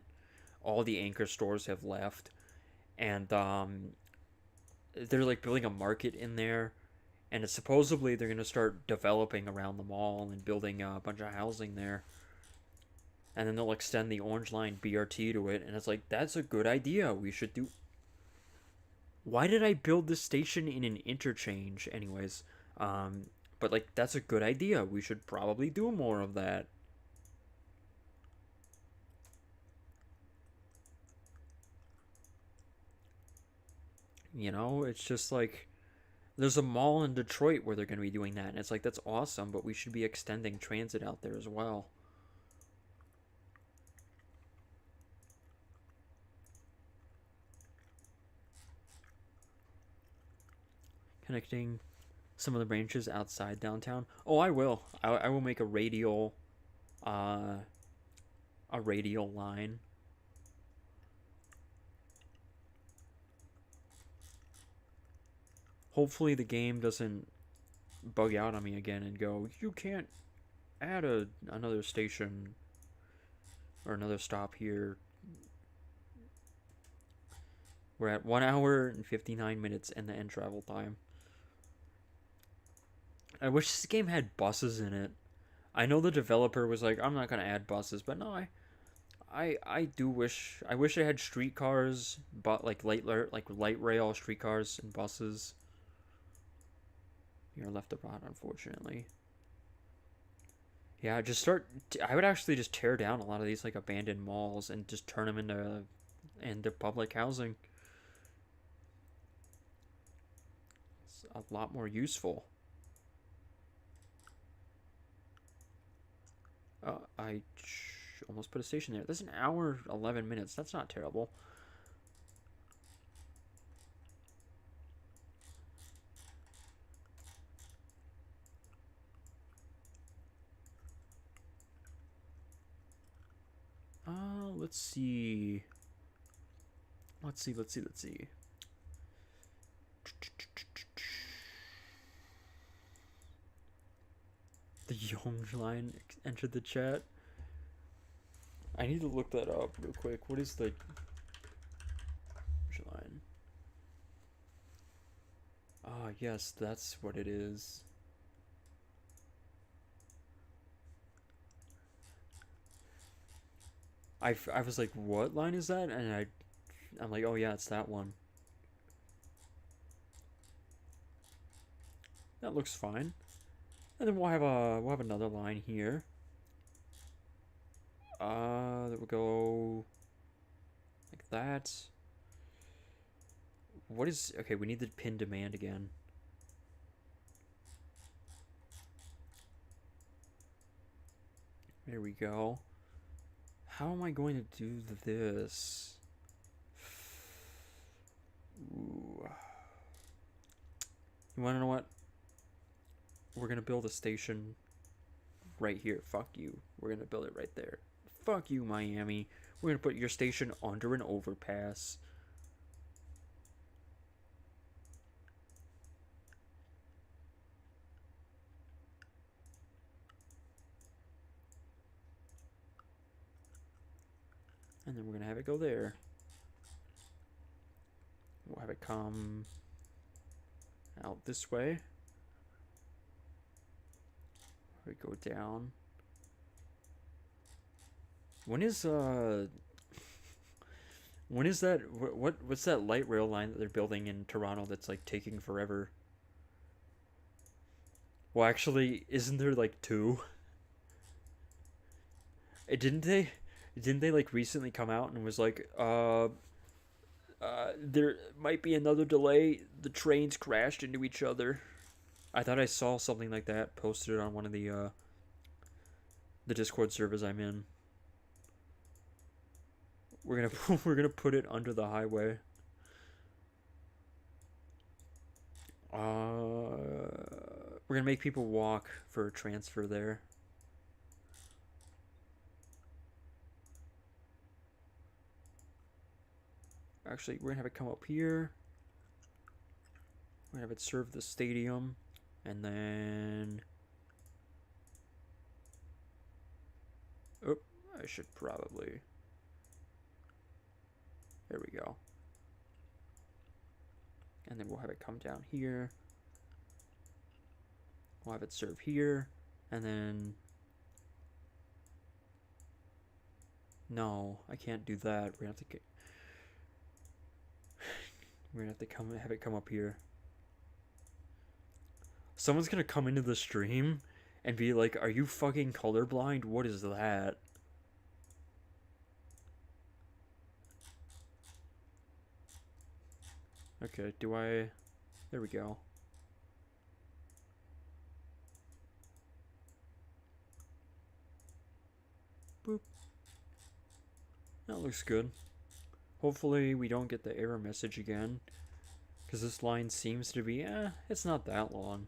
All the anchor stores have left. And they're like building a market in there. And it's supposedly they're going to start developing around the mall and building a bunch of housing there. And then they'll extend the Orange Line BRT to it. And it's like, that's a good idea. We should do. Why did I build this station in an interchange, anyways? Um, but like, that's a good idea. We should probably do more of that. You know, it's just like there's a mall in Detroit where they're going to be doing that, and it's like that's awesome, but we should be extending transit out there as well. Connecting some of the branches outside downtown. Oh, I will. I will make uh, a radial line. Hopefully, the game doesn't bug out on me again and go, you can't add another station or another stop here. We're at 1 hour and 59 minutes in the end travel time. I wish this game had buses in it. I know the developer was like, I'm not gonna add buses, but no, I do wish it had streetcars, but like light rail streetcars and buses. You're left abroad, unfortunately. Yeah, just start. I would actually just tear down a lot of these like abandoned malls and just turn them into public housing. It's a lot more useful. I almost put a station there. That's an hour 11 minutes. That's not terrible. Let's see. Let's see. The Young line entered the chat. I need to look that up real quick. What is the line? Ah, yes, that's what it is. I was like, what line is that? And I'm like, oh yeah, it's that one. That looks fine. And then we'll have another line here. That will go like that. What is okay? We need the pin demand again. There we go. How am I going to do this? Ooh. You want to know what? We're gonna build a station right here. Fuck you. We're gonna build it right there. Fuck you, Miami. We're gonna put your station under an overpass. And then we're gonna have it go there. We'll have it come out this way. We go down. When is when is that what's that light rail line that they're building in Toronto that's like taking forever? Well, actually, isn't there like two? Didn't they like recently come out and was like there might be another delay. The trains crashed into each other. I thought I saw something like that posted on one of the the Discord servers I'm in. We're gonna we're gonna put it under the highway. We're gonna make people walk for a transfer there. Actually, we're gonna have it come up here. We're gonna have it serve the stadium, and then. Oh, I should probably. There we go. And then we'll have it come down here. We'll have it serve here, and then. No, I can't do that. We're gonna have to get. We're gonna have to have it come up here. Someone's gonna come into the stream and be like, "Are you fucking colorblind? What is that?" Okay, do I... There we go. Boop. That looks good. Hopefully we don't get the error message again. Because this line seems to be, it's not that long.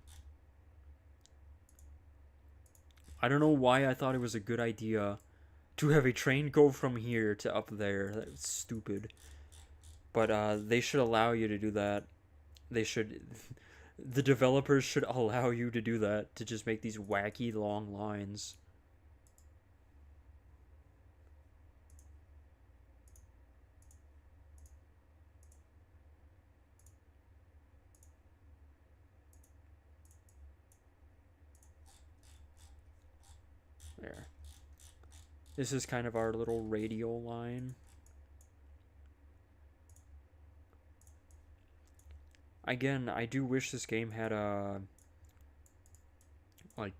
I don't know why I thought it was a good idea to have a train go from here to up there. That's stupid. But they should allow you to do that. They should... The developers should allow you to do that, to just make these wacky long lines. There. This is kind of our little radial line. Again, I do wish this game had like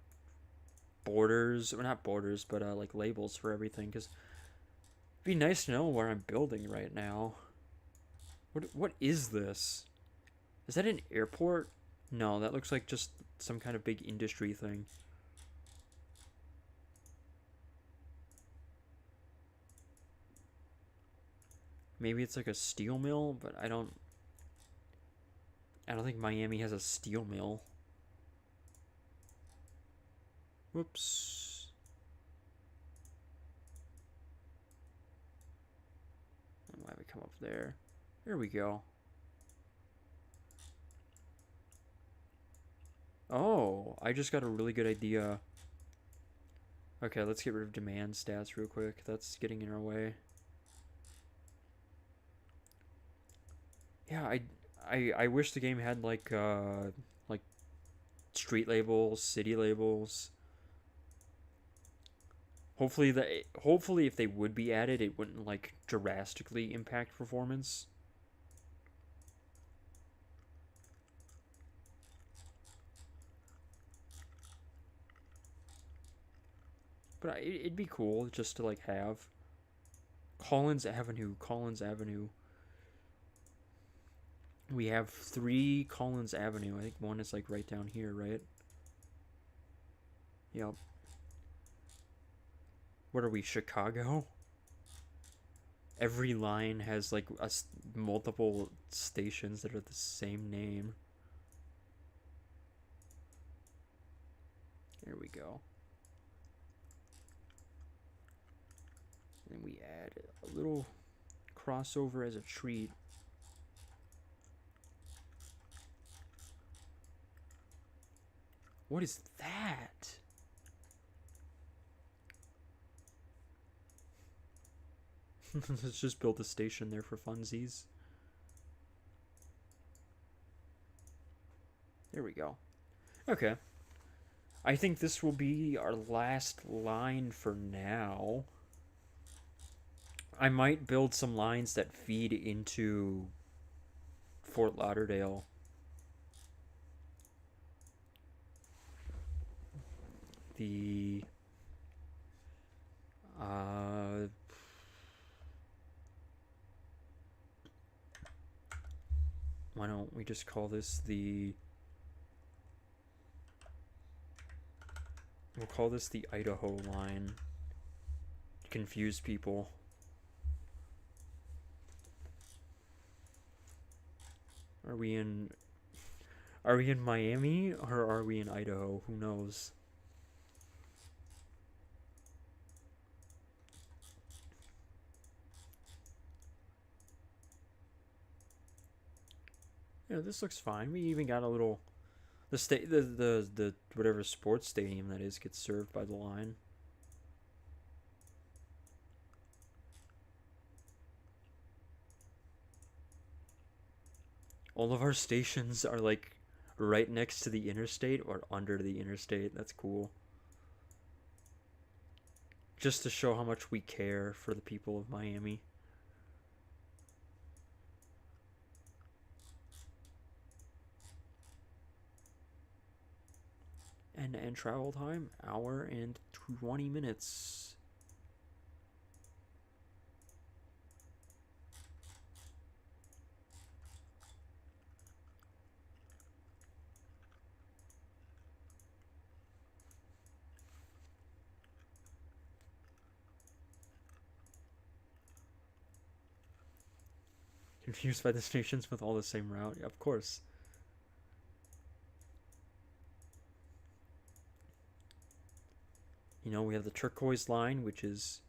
borders, or not borders, but like labels for everything, because it'd be nice to know where I'm building right now. What is this? Is that an airport? No, that looks like just some kind of big industry thing. Maybe it's like a steel mill, but I don't think Miami has a steel mill. Whoops. Why have we come up there? There we go. Oh, I just got a really good idea. Okay, let's get rid of demand stats real quick. That's getting in our way. Yeah, I wish the game had like street labels, city labels. Hopefully if they would be added, it wouldn't like drastically impact performance. But it'd be cool just to like have Collins Avenue. We have 3 Collins Avenue. I think one is like right down here, right? Yep. What are we, Chicago? Every line has like multiple stations that are the same name. There we go. And we add a little crossover as a treat. What is that? Let's just build a station there for funsies. There we go. Okay. I think this will be our last line for now. I might build some lines that feed into Fort Lauderdale. The why don't we just call this the We'll call this the Idaho line. Confuse people. Are we in Miami or are we in Idaho? Who knows? Yeah, this looks fine. We even got a little the whatever sports stadium that is gets served by the line. All of our stations are like right next to the interstate or under the interstate. That's cool. Just to show how much we care for the people of Miami. And travel time, hour and 20 minutes. Confused by the stations with all the same route? Of course. You know, we have the turquoise line, which is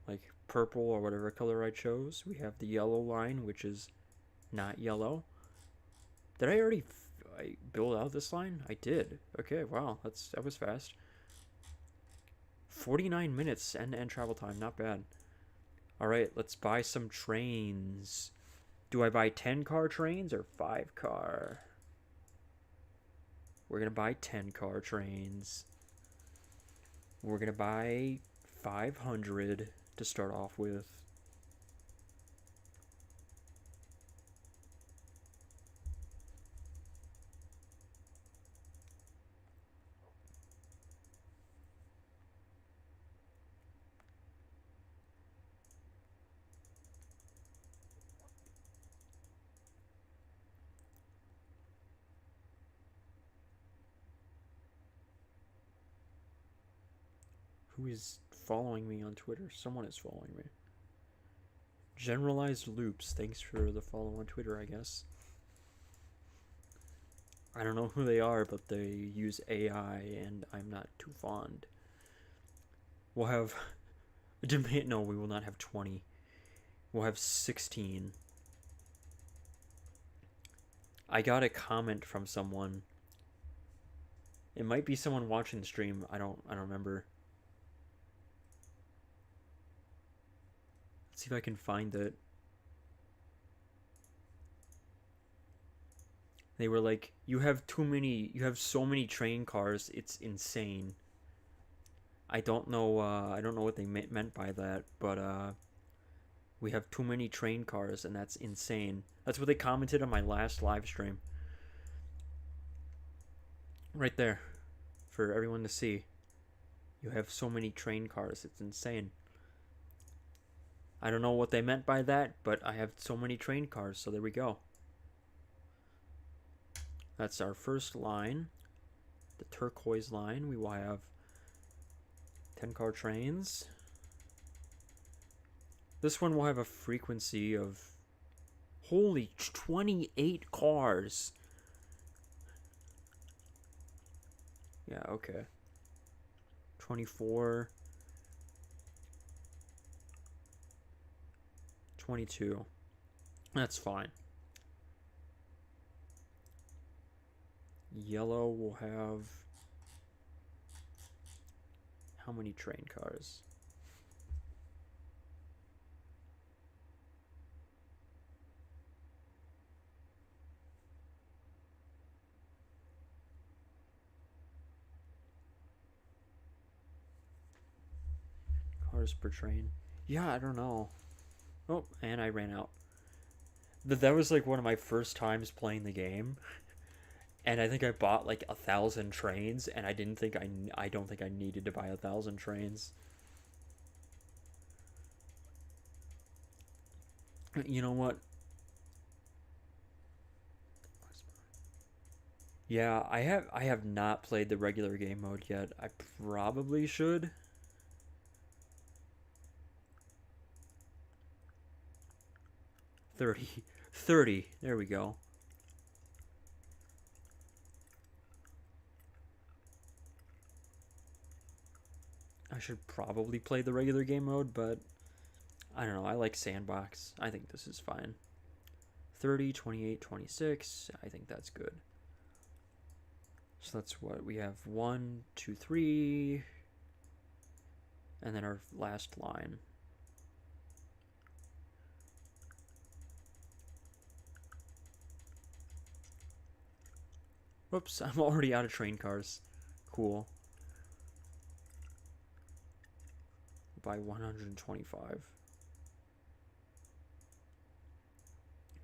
like purple or whatever color I chose. We have the yellow line, which is not yellow. Did I already I build out this line? I did. Okay, wow, that was fast. 49 minutes end-to-end travel time, not bad. All right, let's buy some trains. Do I buy 10-car trains or 5-car? We're gonna buy 10-car trains. We're gonna buy 500 to start off with. Who is following me on Twitter? Someone is following me. Generalized Loops, thanks for the follow on Twitter, I guess. I don't know who they are, but they use AI, and I'm not too fond. We'll have demand. No, we will not have 20. We'll have 16. I got a comment from someone. It might be someone watching the stream. I don't remember. Let's see if I can find it. They were like, you have so many train cars, it's insane. I don't know what they meant by that, but we have too many train cars and that's insane. That's what they commented on my last live stream. Right there for everyone to see. You have so many train cars, it's insane. I don't know what they meant by that, but I have so many train cars, so there we go. That's our first line, the turquoise line. We will have 10-car trains. This one will have a frequency of, holy, 28 cars. Yeah, okay. 24. 22. That's fine. Yellow will have how many train cars? Cars per train. Yeah, I don't know. Oh, and I ran out. But that was like one of my first times playing the game. And I think I bought like 1,000 trains, and I don't think I needed to buy 1,000 trains. You know what? Yeah, I have not played the regular game mode yet. I probably should. 30. 30. There we go. I should probably play the regular game mode, but I don't know. I like sandbox. I think this is fine. 30, 28, 26. I think that's good. So that's what we have: one, two, three, and then our last line. Whoops, I'm already out of train cars. Cool. By 125.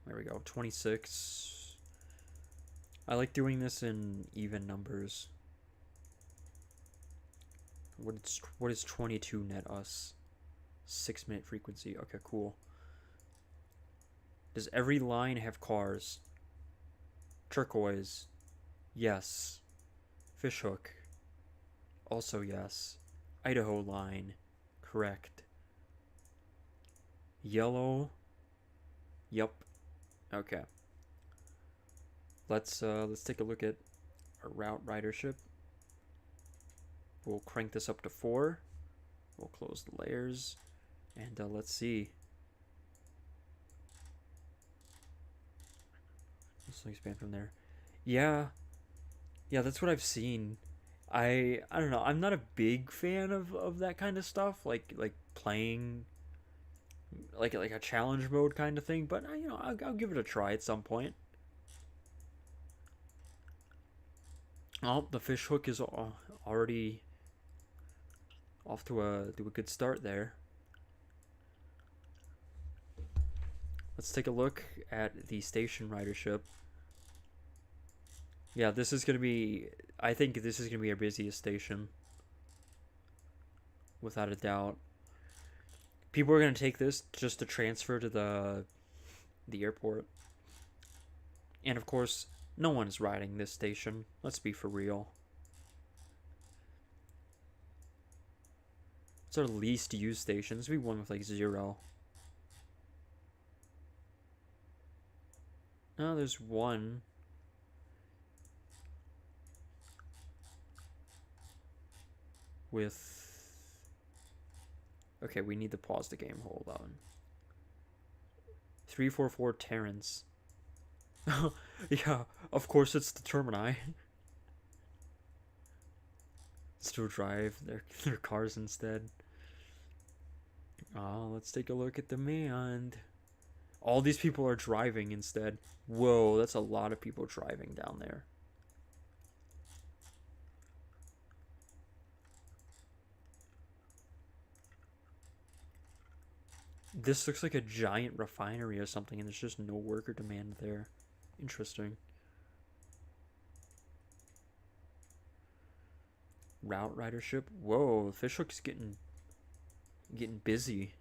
There we go. 26. I like doing this in even numbers. What is 22 net us? 6-minute frequency. Okay, cool. Does every line have cars? Turquoise. Yes. Fishhook. Also yes. Idaho line. Correct. Yellow. Yup. Okay. Let's take a look at our route ridership. We'll crank this up to 4. We'll close the layers, and let's see. Let's expand from there. Yeah, yeah, that's what I've seen. I don't know. I'm not a big fan of that kind of stuff, like playing like a challenge mode kind of thing. But I'll give it a try at some point. Oh, the fish hook is already off to a good start there. Let's take a look at the station ridership. Yeah, this is gonna be. I think this is gonna be our busiest station, without a doubt. People are gonna take this just to transfer to the airport, and of course, no one is riding this station. Let's be for real. It's our least used station. This would be one with like 0. No, there's one. With. Okay, we need to pause the game. Hold on. 344 Terrence. Yeah, of course it's the Termini. Still drive their cars instead. Oh, let's take a look at demand. All these people are driving instead. Whoa, that's a lot of people driving down there. This looks like a giant refinery or something, and there's just no worker demand there. Interesting. Route ridership. Whoa, Fishhook's getting busy.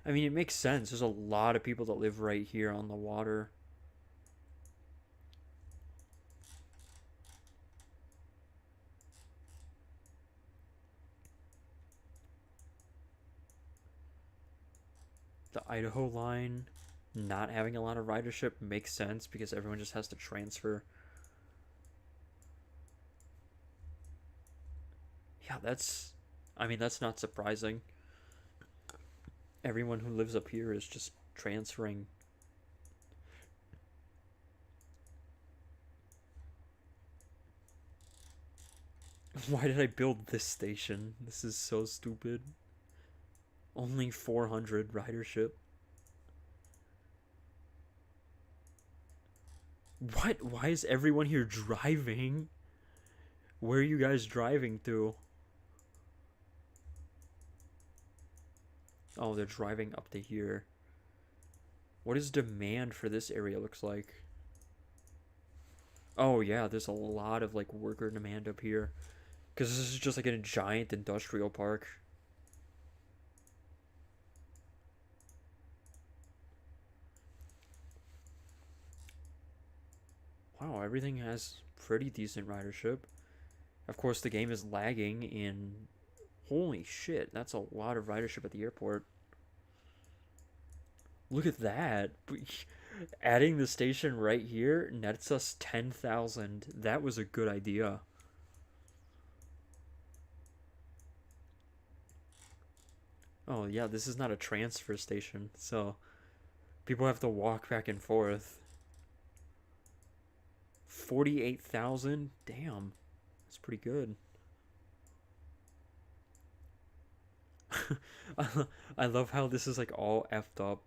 I mean, it makes sense. There's a lot of people that live right here on the water. The Idaho line not having a lot of ridership makes sense because everyone just has to transfer. Yeah, I mean, that's not surprising. Everyone who lives up here is just transferring. Why did I build this station? This is so stupid. Only 400 ridership. What? Why is everyone here driving? Where are you guys driving to? Oh, they're driving up to here. What is demand for this area looks like? Oh yeah, there's a lot of like worker demand up here. Because this is just like a giant industrial park. Wow, everything has pretty decent ridership. Of course, the game is lagging in. Holy shit, that's a lot of ridership at the airport. Look at that. Adding the station right here nets us 10,000. That was a good idea. Oh, yeah, this is not a transfer station, so people have to walk back and forth. 48,000? Damn. That's pretty good. I love how this is like all effed up.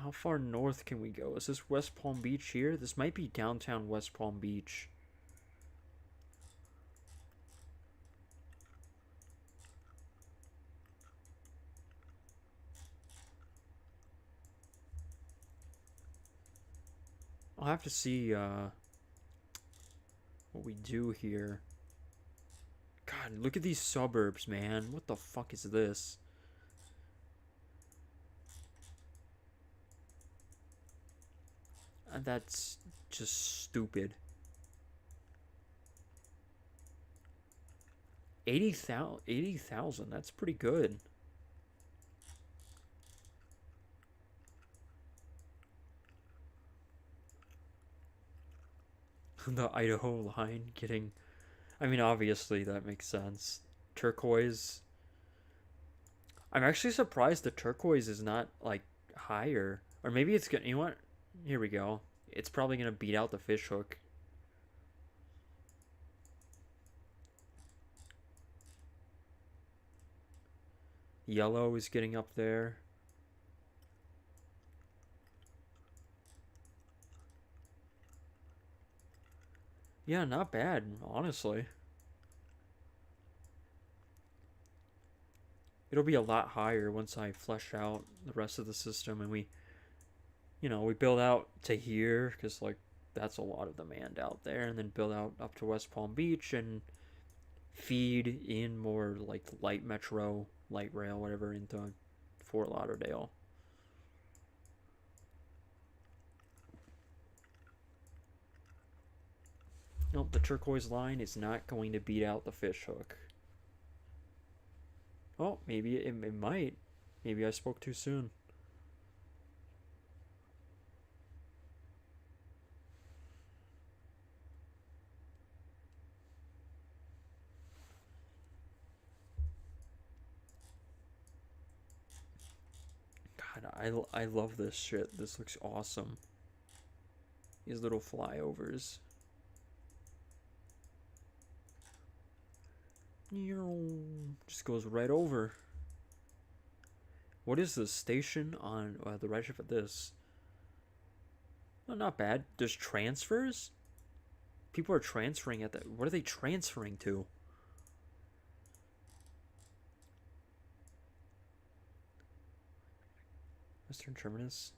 How far north can we go? Is this West Palm Beach here? This might be downtown West Palm Beach. I'll have to see what we do here. God, look at these suburbs, man. What the fuck is this? That's just stupid. 80,000, that's pretty good. The Idaho line getting. I mean, obviously, that makes sense. Turquoise. I'm actually surprised the turquoise is not, like, higher. Or maybe it's gonna. You know what? Here we go. It's probably gonna beat out the fish hook. Yellow is getting up there. Yeah, not bad, honestly. It'll be a lot higher once I flesh out the rest of the system and we build out to here because, like, that's a lot of demand out there, and then build out up to West Palm Beach and feed in more, like, light metro, light rail, whatever, into Fort Lauderdale. Nope, the turquoise line is not going to beat out the fish hook. Oh, maybe it might. Maybe I spoke too soon. God, I love this shit. This looks awesome. These little flyovers. Just goes right over. What is the station on the right shift of this? Oh, not bad. There's transfers? People are transferring at that. What are they transferring to? Western Terminus.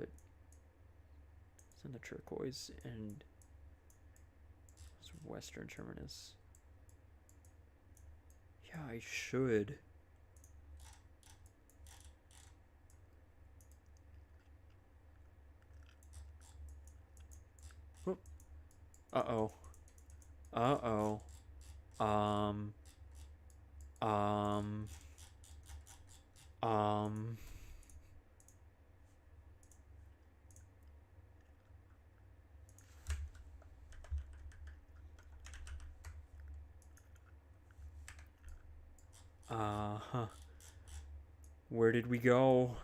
It's in the turquoise and Western Terminus. Yeah, I should. Whoop. Uh-oh. Uh-oh. Um. Um. Um. Huh. Where did we go?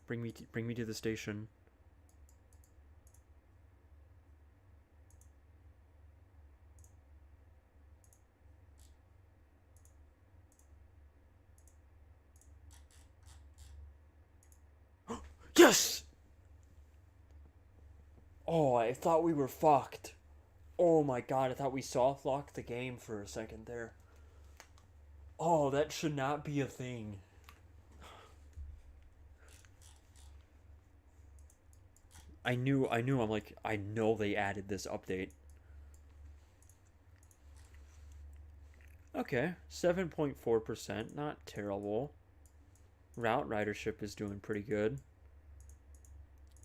Bring me to the station. Yes! Oh, I thought we were fucked. Oh my god, I thought we soft locked the game for a second there. Oh, that should not be a thing. I'm like, I know they added this update. Okay, 7.4%, not terrible. Route ridership is doing pretty good.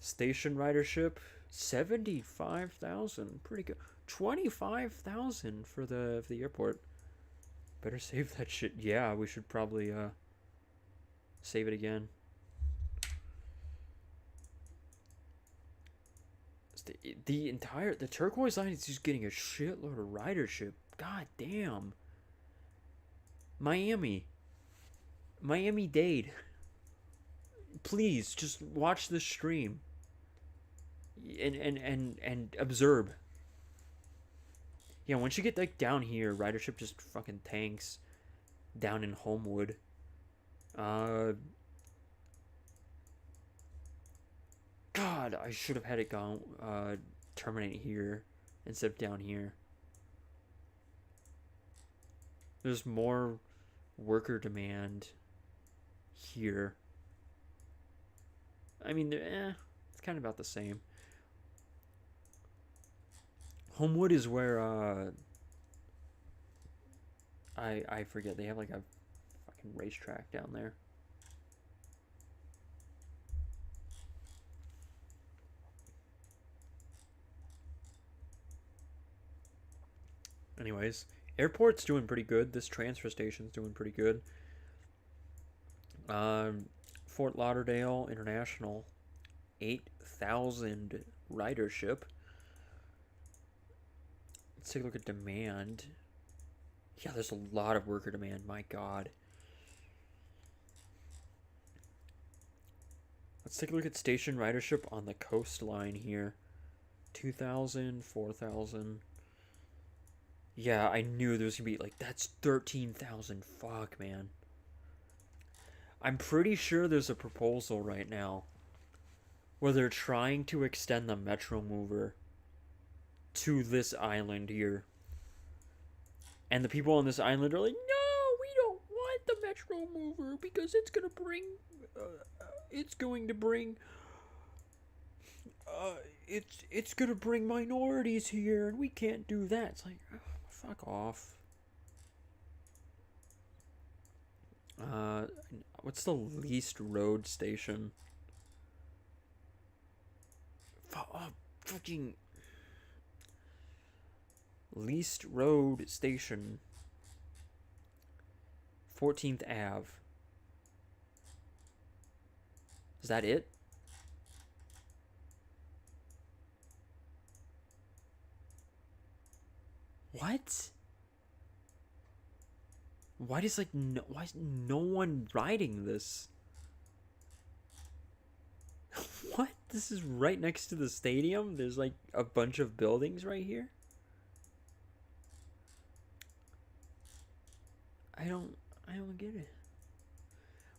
Station ridership, 75,000, pretty good. 25,000 for the airport. Better save that shit. Yeah, we should probably save it again. The turquoise line is just getting a shitload of ridership. God damn. Miami. Miami-Dade. Please just watch this stream and observe. Yeah, once you get like down here, ridership just fucking tanks down in Homewood. Uh God, I should have had it gone terminate here instead of down here. There's more worker demand here. I mean, it's kind of about the same. Homewood is where I forget, they have like a fucking racetrack down there. Anyways, airport's doing pretty good. This transfer station's doing pretty good. Fort Lauderdale International, 8,000 ridership. Let's take a look at demand. Yeah, there's a lot of worker demand. My God. Let's take a look at station ridership on the coastline here. 2,000, 4,000. Yeah, I knew there was gonna be like, that's 13,000. Fuck, man. I'm pretty sure there's a proposal right now where they're trying to extend the Metro Mover to this island here. And the people on this island are like, no, we don't want the Metro Mover because it's going to bring. It's gonna bring minorities here, and we can't do that. It's like, oh, fuck off. Uh, what's the least road station? Fucking least road station. 14th Ave. Is that it? What? Why is no one riding this? What? This is right next to the stadium? There's like a bunch of buildings right here? I don't I don't get it.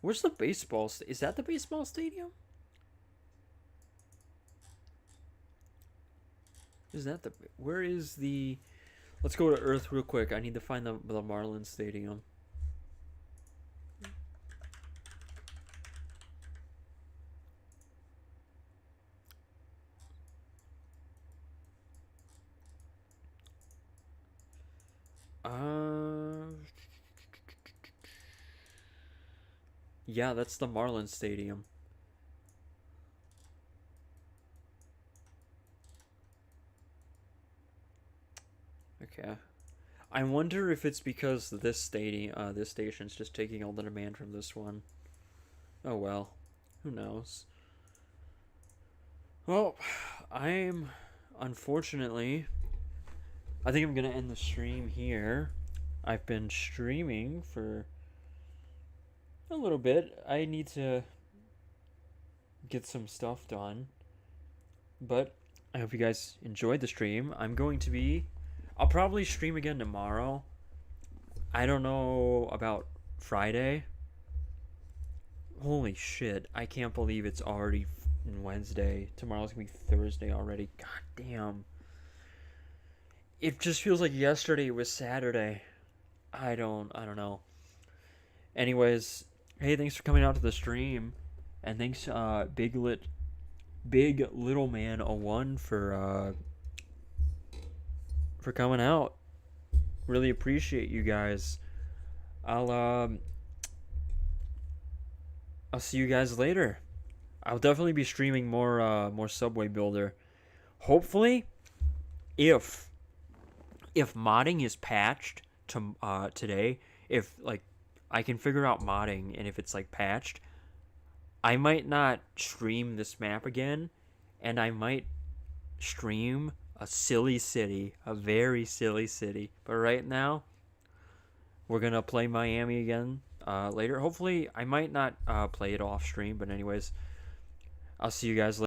Where's the baseball is that the baseball stadium? Is that the where is the Let's go to Earth real quick. I need to find the Marlins Stadium. Yeah, that's the Marlins Stadium. Okay. I wonder if it's because this station's just taking all the demand from this one. Oh well, who knows? Well, I'm unfortunately. I think I'm gonna end the stream here. I've been streaming for a little bit. I need to get some stuff done, but I hope you guys enjoyed the stream. I'll probably stream again tomorrow. I don't know about Friday. Holy shit, I can't believe it's already Wednesday. Tomorrow's gonna be Thursday already. God damn. It just feels like yesterday was Saturday. I don't know. Anyways, hey, thanks for coming out to the stream. And thanks, Biglet Big Little Man 01 for coming out. Really appreciate you guys. I'll um I'll see you guys later. I'll definitely be streaming more Subway Builder. Hopefully, if modding is patched to today, if like I can figure out modding and if it's like patched, I might not stream this map again, and I might stream a silly city, a very silly city. But right now, we're gonna play Miami again later. Hopefully, I might not play it off stream, but anyways, I'll see you guys later.